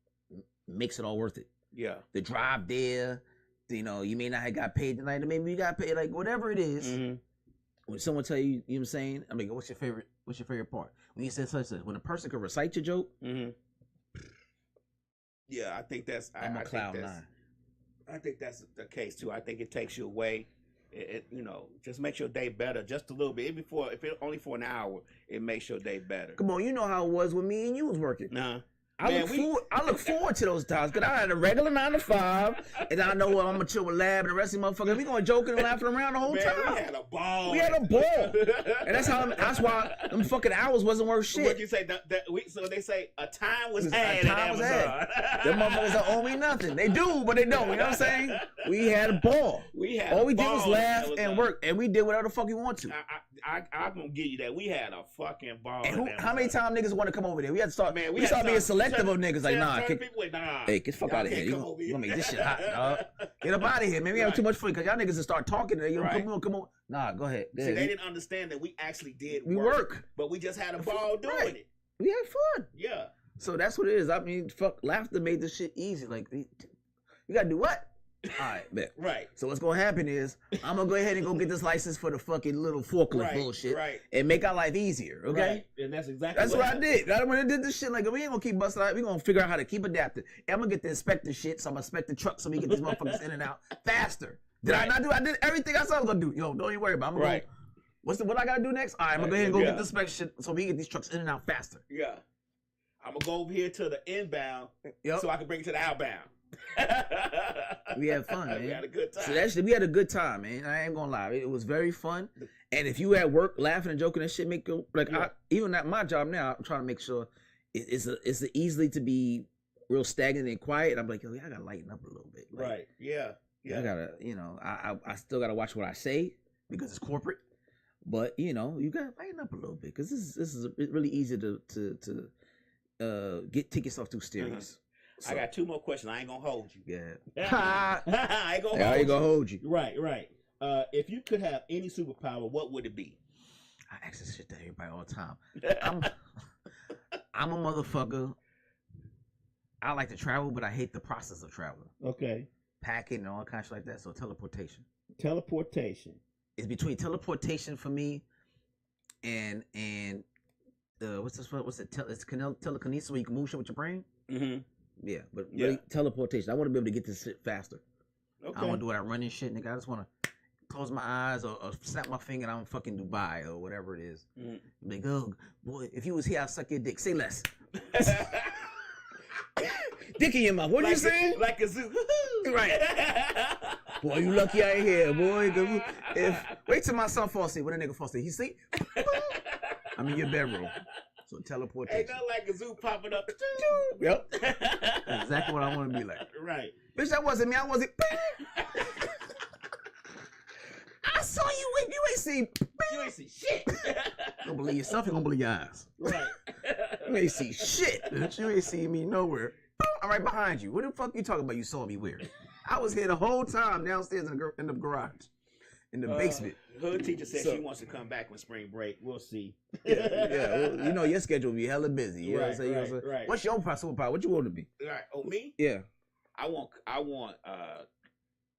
makes it all worth it. Yeah. The drive there, you know, you may not have got paid tonight, or maybe you got paid, like whatever it is. When someone tell you, you know what I'm saying? I mean, what's your favorite part? When you say such a, when a person can recite your joke. Yeah, I think that's I'm a cloud nine. I think that's the case too. I think it takes you away. It you know, just makes your day better just a little bit. If it only for an hour, it makes your day better. Come on, you know how it was when me and you was working. Nah. I look forward to those times because I had a regular 9 to 5, and I know I'm gonna chill with Lab and the rest of the motherfuckers. We gonna joking and laughing around the whole time. We had a ball. And that's why them fucking hours wasn't worth shit. What you say? So they say a time was had at Amazon. Them motherfuckers don't owe me nothing. They do, but they don't. You know what I'm saying? We had a ball. All we did was laugh and work, and we did whatever the fuck we want to. I'm gonna give you that. We had a fucking ball. And how many times niggas want to come over there? We had to start. Man, we start being selective of niggas. Like, nah, hey, get the fuck out of here. You gonna make this shit hot, dog. Get up out of here, man. We have too much fun because y'all niggas will start talking today. Come on. Nah, go ahead. See, they didn't understand that we actually did work. But we just had a ball doing it. We had fun. Yeah. So that's what it is. I mean, fuck, laughter made this shit easy. Like, you gotta do what? All right, bet. Right. So what's gonna happen is I'm gonna go ahead and go get this license for the fucking little forklift bullshit, and make our life easier. Okay. Right. And that's exactly what I did. When I did this shit, like we ain't gonna keep busting out. We gonna figure out how to keep adapting. I'm gonna get the inspector shit, so I'm gonna inspect the truck so we get these motherfuckers in and out faster. Did I not do? I did everything I said I was gonna do. Yo, don't even worry about it. I'm gonna go, what I gotta do next? All right, I'm gonna go ahead and go get the inspection shit so we get these trucks in and out faster. Yeah. I'm gonna go over here to the inbound so I can bring it to the outbound. We had fun, man. We had a good time. So we had a good time, man. I ain't gonna lie, it was very fun. And if you at work laughing and joking and shit, make you like even at my job now, I'm trying to make sure it's easily to be real stagnant and quiet. I'm like, yo, I gotta lighten up a little bit. Like, right? Yeah. I gotta, you know, I still gotta watch what I say because it's corporate. But you know, you gotta lighten up a little bit because this is really easy to take yourself too serious. So, I got 2 more questions. I ain't gonna hold you. Yeah. I ain't gonna hold you. Right. If you could have any superpower, what would it be? I ask this shit to everybody all the time. I'm a motherfucker. I like to travel, but I hate the process of traveling. Okay. Packing and all kinds of shit like that. So teleportation. It's between teleportation for me and what's it? It's telekinesis where you can move shit with your brain. Yeah, but really teleportation. I want to be able to get this shit faster. Okay. I don't want to do that running shit, nigga. I just want to close my eyes or snap my finger and I'm fucking Dubai or whatever it is. Like, oh, boy, if you was here, I'd suck your dick. Say less. Dick in your mouth. What are you saying? Like a zoo. Right. Boy, you lucky I ain't here, boy. Wait till my son falls asleep. When a nigga falls asleep, he sleep. I'm in your bedroom. So teleportation. Ain't nothing like a zoo popping up. Yep. That's exactly what I want to be like. Right. Bitch, that wasn't me. I wasn't. I saw you when you ain't see. You ain't see shit. You don't believe yourself, you don't believe your eyes. Right. You ain't see shit. Bitch. You ain't see me nowhere. I'm right behind you. What the fuck you talking about? You saw me where? I was here the whole time downstairs in the garage, in the basement. Hood teacher said So- she wants to come back when spring break. We'll see. Yeah, well, you know your schedule will be hella busy. You know what I'm Right, saying? You know what I'm right, saying? right. What's your superpower? What you want to be? Right. Oh, me? Yeah. I want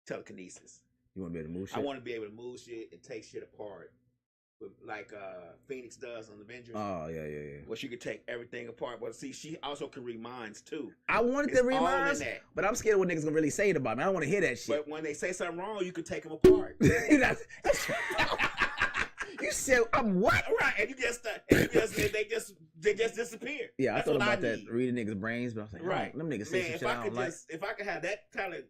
telekinesis. You want to be able to move shit? I want to be able to move shit and take shit apart, like Phoenix does on Avengers. Oh yeah. Where she could take everything apart. But see, she also can read minds too. I wanted It's to read all in minds, that. but I'm scared what niggas gonna really say it about me. I don't want to hear that shit. But when they say something wrong, you can take them apart. That's- you said I'm what? Right, and they just disappear. Yeah, I That's thought what about I that need. reading niggas' brains, but I was like, Right, them niggas say man. some If shit I I don't like. if I could have that kind of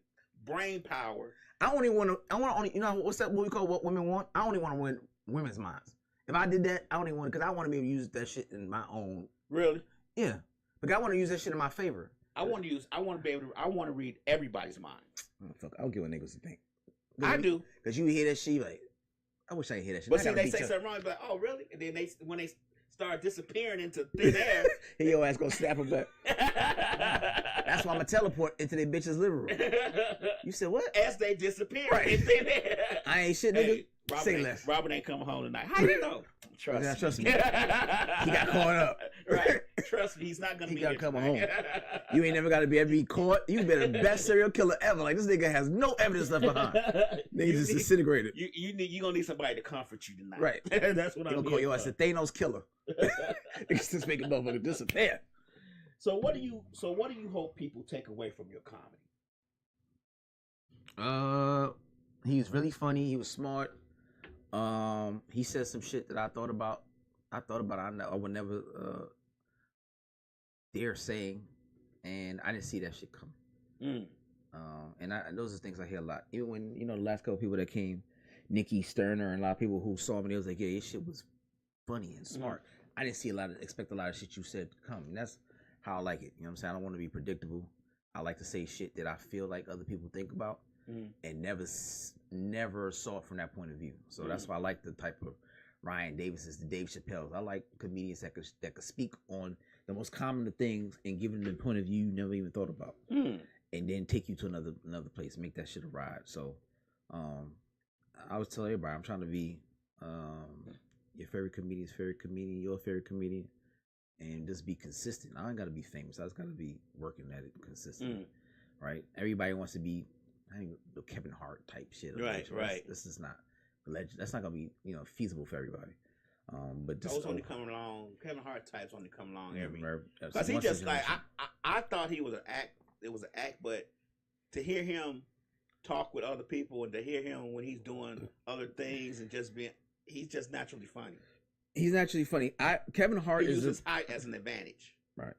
brain power, I only want to. I want to only. You know what's that? What we call what women want? I only want to win women's minds. If I did that, I only want because I want to be able to use that shit in my own. really, Yeah, because I want to use that shit in my favor. I want to be able to. I want to read everybody's mind. Oh, fuck, I don't give a niggas to think. I do. Because you hear that shit, like, I wish I didn't hear that shit. But I see, gotta they beat say your- something wrong, but oh really? And then when they start disappearing into thin air, Hey, your ass gonna snap him back. That's why I'm gonna teleport into their bitch's living room. You said what? as they disappear Right. in thin air. I ain't shit, nigga. Hey, Say less. Robert ain't coming home tonight. How you know? Trust Yeah, me. trust me. He got caught up. Right. Trust me, he's not gonna He be got here coming tonight. You ain't never got to be caught. You been the best serial killer ever. Like this nigga has no evidence left behind. Nigga just disintegrated. You gonna need somebody to comfort you tonight. Right. That's what He I'm gonna call here your ass for. the Thanos killer. Niggas just making motherfucker disappear. So what do you hope people take away from your comedy? He was really funny. He was smart. He said some shit that I thought about. I would never dare saying, and I didn't see that shit coming. And those are things I hear a lot. Even when the last couple people that came, Nikki Sterner and a lot of people who saw me, they was like, "Yeah, your shit was funny and smart." I didn't expect a lot of shit you said to come, and that's how I like it. You know what I'm saying? I don't want to be predictable. I like to say shit that I feel like other people think about, and never saw it from that point of view. So that's why I like the type of Ryan Davis's, the Dave Chappelle's. I like comedians that could speak on the most common of things and give them the point of view you never even thought about, and then take you to another place, make that shit a ride. So, I was telling everybody I'm trying to be your favorite comedian's favorite comedian, your favorite comedian, and just be consistent. I ain't got to be famous. I just got to be working at it consistently, right? Everybody wants to be, I think, the Kevin Hart type shit. Right. This is not legend. That's not gonna be feasible for everybody. But just Those only come along. Kevin Hart types only come along every. Because Because he just like I thought he was an act. It was an act, but to hear him talk with other people and to hear him when he's doing other things and he's just naturally funny. He's naturally funny. Kevin Hart He is uses height as an advantage. right.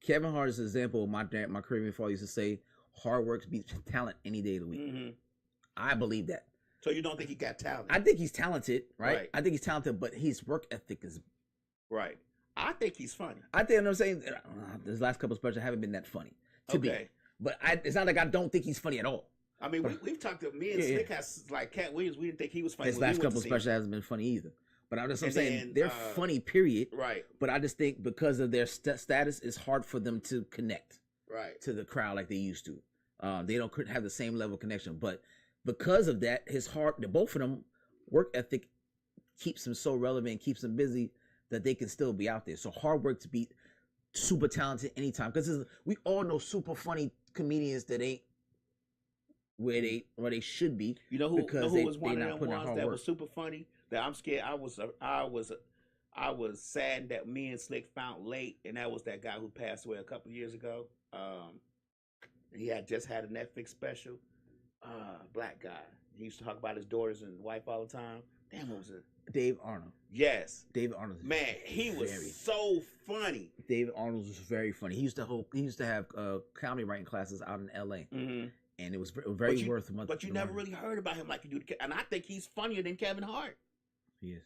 Kevin Hart is an example of my Caribbean father used to say, "Hard work beats talent any day of the week." I believe that. So you don't think he got talent? I think he's talented, right? Right. I think he's talented, but his work ethic is. Right. I think he's funny. I think I'm saying this last couple of specials haven't been that funny to me. But it's not like I don't think he's funny at all. I mean, we've talked to me and Slick has like Cat Williams. We didn't think he was funny. His last couple of specials hasn't been funny either. But I'm saying then, they're funny, period. Right. But I just think because of their status, it's hard for them to connect Right. to the crowd like they used to. They couldn't have the same level of connection. But because of that, both of them work ethic keeps them so relevant, keeps them busy that they can still be out there. So hard work to beat super talented anytime. Because we all know super funny comedians that ain't where they should be. You know who was one not of them putting in ones hard that work. was super funny? That I'm scared. I was sad that me and Slick found late, and that was that guy who passed away a couple of years ago. He had just had a Netflix special. Black guy. He used to talk about his daughters and wife all the time. Damn, what was it? Dave Arnold. Yes. David Arnold. Man, he was so funny. David Arnold was very funny. He used to have comedy writing classes out in L.A. Mm-hmm. And it was very worth a month. But you never really heard about him like you do. And I think he's funnier than Kevin Hart. He is.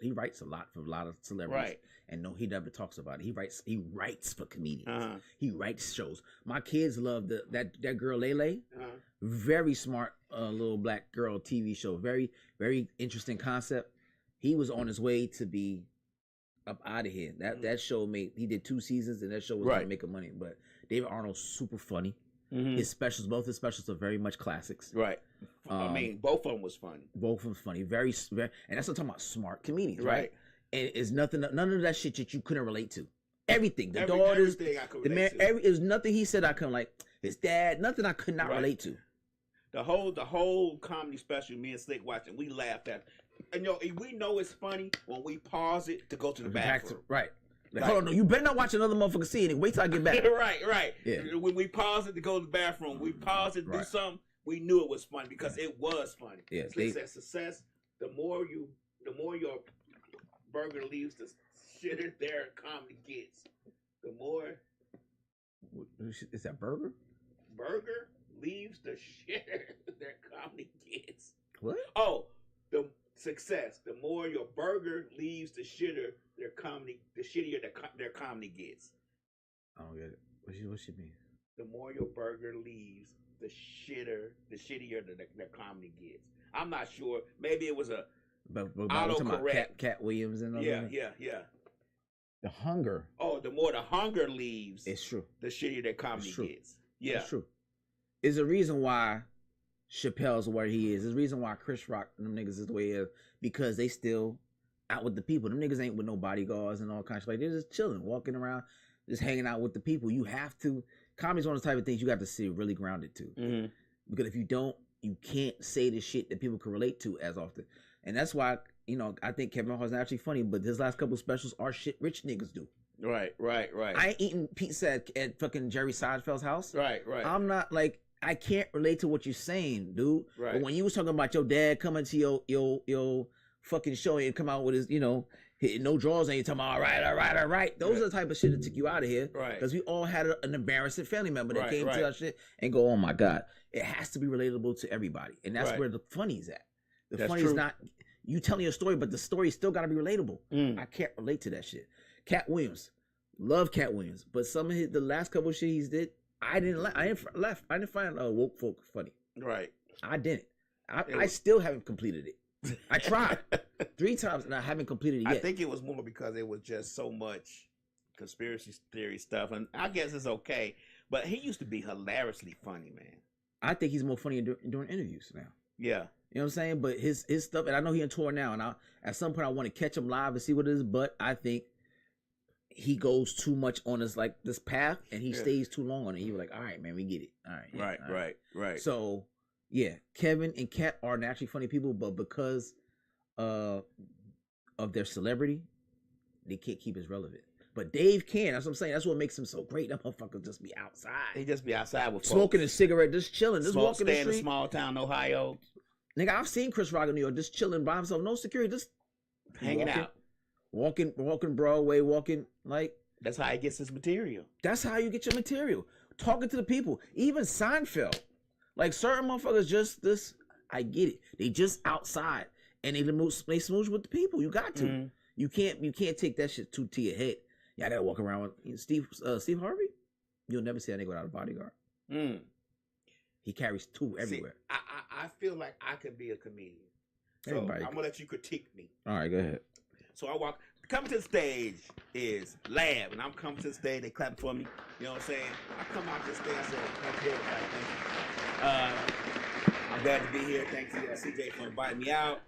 He writes a lot for a lot of celebrities. Right. And no, he never talks about it. He writes for comedians. Uh-huh. He writes shows. My kids love that girl Lele. Uh-huh. Very smart little black girl TV show. Very, very interesting concept. He was on his way to be up out of here. That show he did 2 seasons and that show was gonna make him money. But David Arnold's super funny. His specials, both his specials are very much classics. Right. I mean, both of them was funny. Both of them funny. Very, very, and that's what I'm talking about. Smart comedians, right? Right. And it's none of that shit that you couldn't relate to. Everything, the Everything daughters, I could the man, relate to. it was nothing he said I couldn't like. His dad, nothing I could not Right. relate to. The whole comedy special, me and Slick watching, we laughed at. And we know it's funny when we pause it to go to the bathroom. Right. Like, hold on, no, you better not watch another motherfucker see it. Wait till I get back. right. Yeah. When we pause it to go to the bathroom, we pause it to do Right. something. We knew it was funny because it was funny. Yeah, Slick said success. The more your burger leaves the shitter their comedy gets. The more Is that burger? burger leaves the shitter their comedy gets. What? Oh, the success. The more your burger leaves the shitter their comedy, the shittier their comedy gets. I don't get it. What she mean? The more your burger leaves, the shittier their comedy gets. I'm not sure. Maybe it was a But we're talking about autocorrect. Cat Williams and all Yeah. that. The hunger. Oh, the more the hunger leaves, It's true. the shittier their comedy It's true. gets. Yeah. It's true. There's a reason why Chappelle's where he is. There's a reason why Chris Rock and them niggas is the way he is. Because they still out with the people. Them niggas ain't with no bodyguards and all kinds of like they're just chilling, walking around, just hanging out with the people. You have to comedy's one of the type of things you got to stay really grounded to. Mm-hmm. Because if you don't, you can't say the shit that people can relate to as often. And that's why, I think Kevin Hart's actually funny, but his last couple specials are shit rich niggas do. Right. I ain't eating pizza at fucking Jerry Seinfeld's house. Right. I'm not like, I can't relate to what you're saying, dude. Right. But when you was talking about your dad coming to your fucking show and come out with his, hitting no draws and you talking about, all right. Those are the type of shit that took you out of here. Right. Because we all had an embarrassing family member that Right, came right. to that shit and go, oh my God. It has to be relatable to everybody. And that's Right. where the funny's at. The That's funny's true. not you telling your story, but the story still got to be relatable. Mm. I can't relate to that shit. Cat Williams. Love Cat Williams. But some of the last couple of shit he's did, I didn't find woke folk funny. Right. I didn't. I still haven't completed it. I tried 3 times and I haven't completed it yet. I think it was more because it was just so much conspiracy theory stuff, and I guess it's okay. But he used to be hilariously funny, man. I think he's more funny during interviews now. Yeah. You know what I'm saying? But his stuff, and I know he on tour now, and at some point I want to catch him live and see what it is. But I think he goes too much on this path, and he stays too long on it. He was like, "All right, man, we get it. All right, yeah, all Right. So yeah, Kevin and Kat are naturally funny people, but because of their celebrity, they can't keep as relevant. But Dave can. That's what I'm saying. That's what makes him so great. That motherfucker just be outside. He just be outside with Smoking folks. a cigarette, just chilling, just walking the Stay in a street. small town, Ohio, Nigga, I've seen Chris Rock in New York just chilling by himself, no security, just hanging out. walking Broadway, walking like. That's how he gets his material. That's how you get your material. Talking to the people. Even Seinfeld, like certain motherfuckers, just this. I get it. They just outside and they smooch with the people. You got to. Mm-hmm. You can't take that shit too to your head. Yeah, I gotta walk around with Steve Harvey. You'll never see that nigga without a bodyguard. Mm. He carries 2 everywhere. See, I feel like I could be a comedian. So Everybody I'm gonna let you critique me. All right, go ahead. So I walk. Coming to the stage is Lab, and I'm coming to the stage. They clapping for me. You know what I'm saying? I come out to the stage. I said, "Okay, thank you. I'm glad to be here. Thanks to CJ for inviting me out.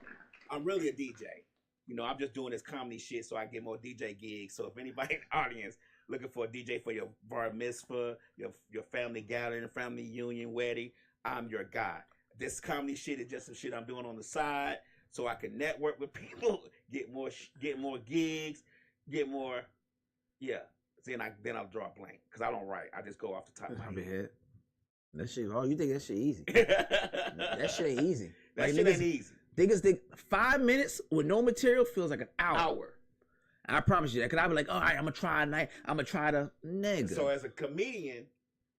I'm really a DJ. I'm just doing this comedy shit so I get more DJ gigs. So if anybody in the audience looking for a DJ for your bar mitzvah, your family gathering, family union, wedding, I'm your guy. This comedy shit is just some shit I'm doing on the side so I can network with people, get more gigs, get more, yeah. Then I'll draw a blank because I don't write. I just go off the top of my head. That shit. Oh, you think that shit easy? that That shit ain't easy. shit ain't easy. Niggas think 5 minutes with no material feels like an hour. I promise you that. Cause I be like, all right, I'm gonna try a night. I'm gonna try to nigga. So as a comedian,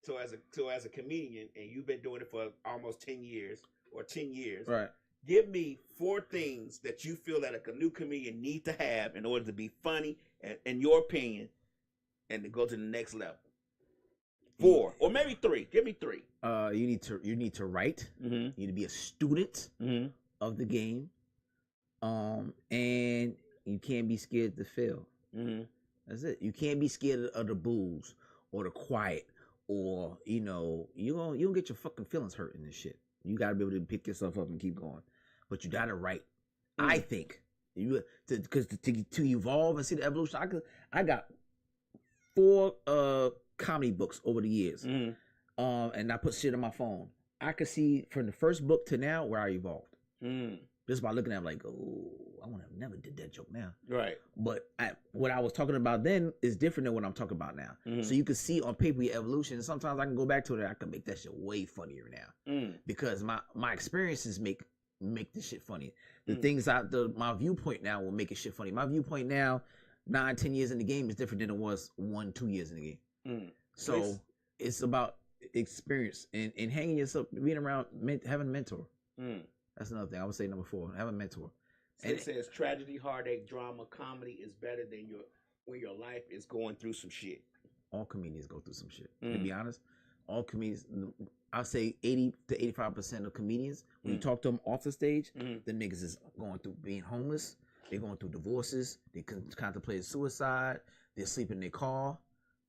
and you've been doing it for almost 10 years or 10 years, right. give me 4 things that you feel that a new comedian needs to have in order to be funny, in your opinion, and to go to the next level. 4 or maybe 3. Give me 3. You need to write. Mm-hmm. You need to be a student of the game. And you can't be scared to fail. Mm-hmm. That's it. You can't be scared of the boos or the quiet or you gonna get your fucking feelings hurt in this shit. You gotta be able to pick yourself up and keep going. But you gotta write. I think to evolve and see the evolution. I got 4 comedy books over the years, and I put shit on my phone. I could see from the first book to now where I evolved. Just by looking at it, like, oh, I would have never did that joke now. Right. But what I was talking about then is different than what I'm talking about now. So you can see on paper your evolution. And sometimes I can go back to it and I can make that shit way funnier now. Because my experiences make this shit funny. The things my viewpoint now will make it shit funny. My viewpoint now, 9-10 years in the game, is different than it was 1-2 years in the game. So it's about experience and hanging yourself, being around, having a mentor. That's another thing. I would say number 4, have a mentor. So it says tragedy, heartache, drama, comedy is better than when your life is going through some shit. All comedians go through some shit. To be honest, all comedians, I'll say 80 to 85% of comedians, when you talk to them off the stage, the niggas is going through being homeless. They're going through divorces. They contemplate suicide. They're sleeping in their car.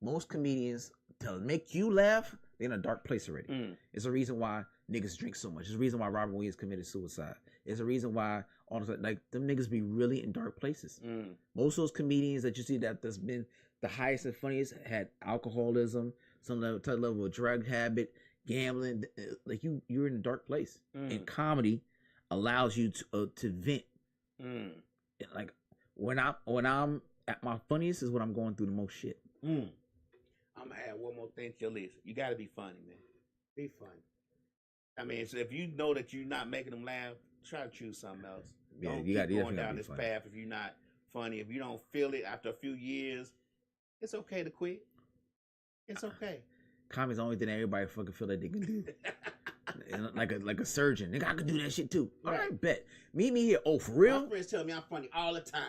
Most comedians, to make you laugh, they're in a dark place already. It's a reason why niggas drink so much. It's a reason why Robin Williams committed suicide. It's a reason why all of a sudden, like, them niggas be really in dark places. Most of those comedians that you see that's been the highest and funniest had alcoholism, some level of drug habit, gambling. Like, you're in a dark place. And comedy allows you to vent. Like, when I'm at my funniest is when I'm going through the most shit. I'm gonna add one more thing to your list. You gotta be funny, man. Be funny. I mean, so if you know that you're not making them laugh, try to choose something else. Yeah, don't you got keep going down this path if you're not funny. If you don't feel it after a few years, it's okay to quit. It's okay. Comedy's the only thing that everybody fucking feel that they can do. like a surgeon. Nigga, I can do that shit too. All right, bet. Meet me here. Oh, for real? My friends tell me I'm funny all the time.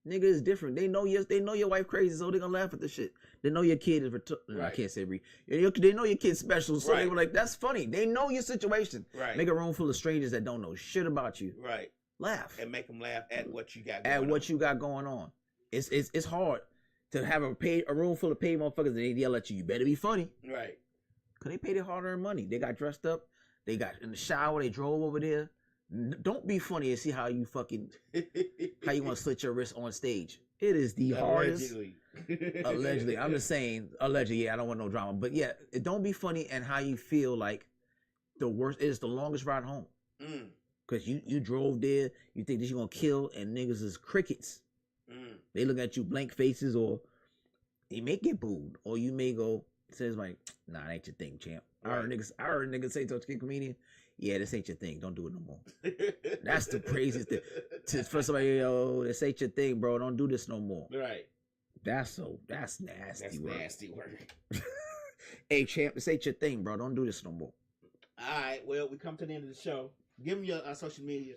Nigga, is different. They know your wife crazy, so they gonna laugh at the shit. They know your kid is I can't say they know your kid's special, so they were like, that's funny. They know your situation. Right. Make a room full of strangers that don't know shit about you. Right. Laugh. And make them laugh at what you got going on. It's hard to have a room full of paid motherfuckers and they yell at you. You better be funny. Right. Cause they paid their hard-earned money. They got dressed up. They got in the shower. They drove over there. Don't be funny and see how you want to slit your wrist on stage. It is the hardest. Allegedly. I'm just saying, allegedly, yeah, I don't want no drama. But yeah, don't be funny and how you feel like the worst. It is the longest ride home. Because you drove there, you think that you're going to kill, and niggas is crickets. They look at you blank faces, or they may get booed, or you may go, says like, nah, it ain't your thing, champ. Right. I heard niggas say to a comedian, yeah, this ain't your thing. Don't do it no more. That's the craziest thing. For somebody, yo, this ain't your thing, bro. Don't do this no more. Right. That's nasty. That's work. Nasty work. Hey, champ, this ain't your thing, bro. Don't do this no more. All right. Well, we come to the end of the show. Give me your social media.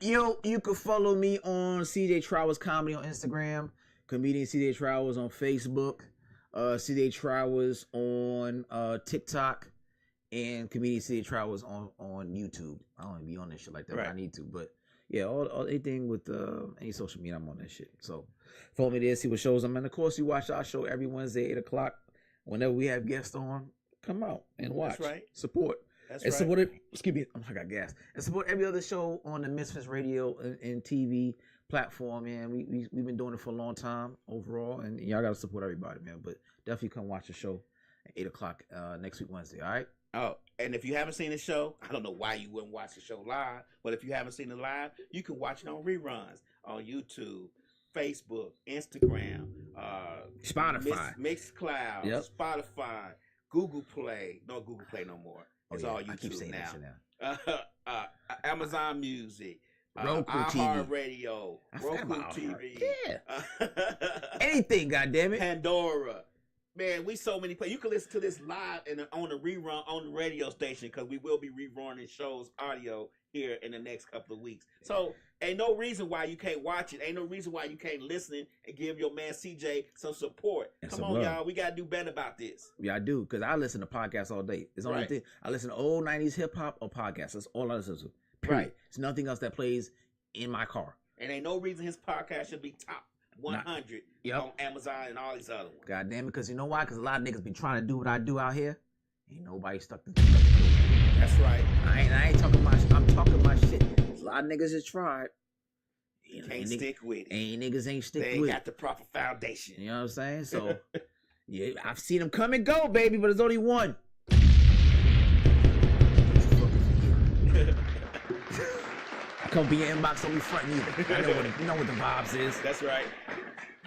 You can follow me on CJ Trowers Comedy on Instagram, comedian CJ Trowers on Facebook, CJ Trowers on TikTok, and comedian CJ Trowers on YouTube. I don't even be on that shit like that, but I need to. But yeah, all anything with any social media, I'm on that shit. So follow me there, see what shows I'm in. Of course, you watch our show every Wednesday, 8:00. Whenever we have guests on, come out and watch. That's right. Support. That's and right. Support it. Excuse me, I got gas. And support every other show on the Misfits radio and TV platform, man. We've been doing it for a long time overall, and y'all got to support everybody, man. But definitely come watch the show at 8:00 next week, Wednesday, all right? Oh, and if you haven't seen the show, I don't know why you wouldn't watch the show live, but if you haven't seen it live, you can watch it on reruns on YouTube, Facebook, Instagram, Spotify, Mixcloud, Spotify, Google Play. No Google Play no more. It's all YouTube. I keep saying now. Amazon Music, Roku TV, Radio, Roku TV, anything, goddammit, Pandora. Man, we so many places. You can listen to this live and on the rerun on the radio station because we will be rerunning shows audio here in the next couple of weeks. So ain't no reason why you can't watch it. Ain't no reason why you can't listen and give your man CJ some support. Come on, y'all. We got to do better about this. Yeah, I do, because I listen to podcasts all day. It's the only thing. I listen to old 90s hip-hop or podcasts. That's all I listen to. Period. There's nothing else that plays in my car. And ain't no reason his podcast should be top 100 Yep. on Amazon and all these other ones. God damn it, because you know why? Because a lot of niggas be trying to do what I do out here. Ain't nobody stuck to That's right. I ain't talking I'm talking my shit. A lot of niggas just tried. Can't stick with it. Niggas ain't stick They ain't with got it. the proper foundation. You know what I'm saying? So, yeah, I've seen them come and go, baby, but there's only one. Come be your inbox on me front either. I know what, you know what the vibes is. That's right.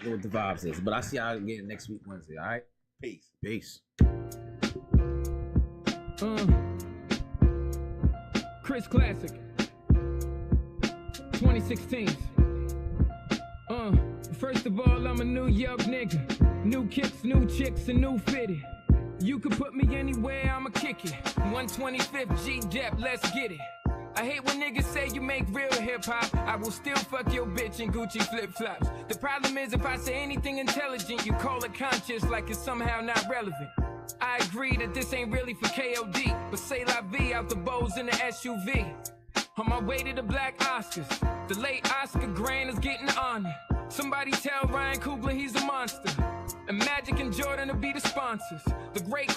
You know what the vibes is. But I see y'all again next week, Wednesday, all right? Peace. Peace. Chris Classic 2016. First of all, I'm a New York nigga. New kicks, new chicks, and new fitted. You can put me anywhere, I'ma kick it. 125th G-Dep, let's get it. I hate when niggas say you make real hip-hop. I will still fuck your bitch in Gucci flip-flops. The problem is if I say anything intelligent, you call it conscious like it's somehow not relevant. I agree that this ain't really for KOD, but say la vie out the bows in the SUV. On my way to the Black Oscars, the late Oscar Grant is getting honored. Somebody tell Ryan Coogler he's a monster. And Magic and Jordan will be the sponsors. The great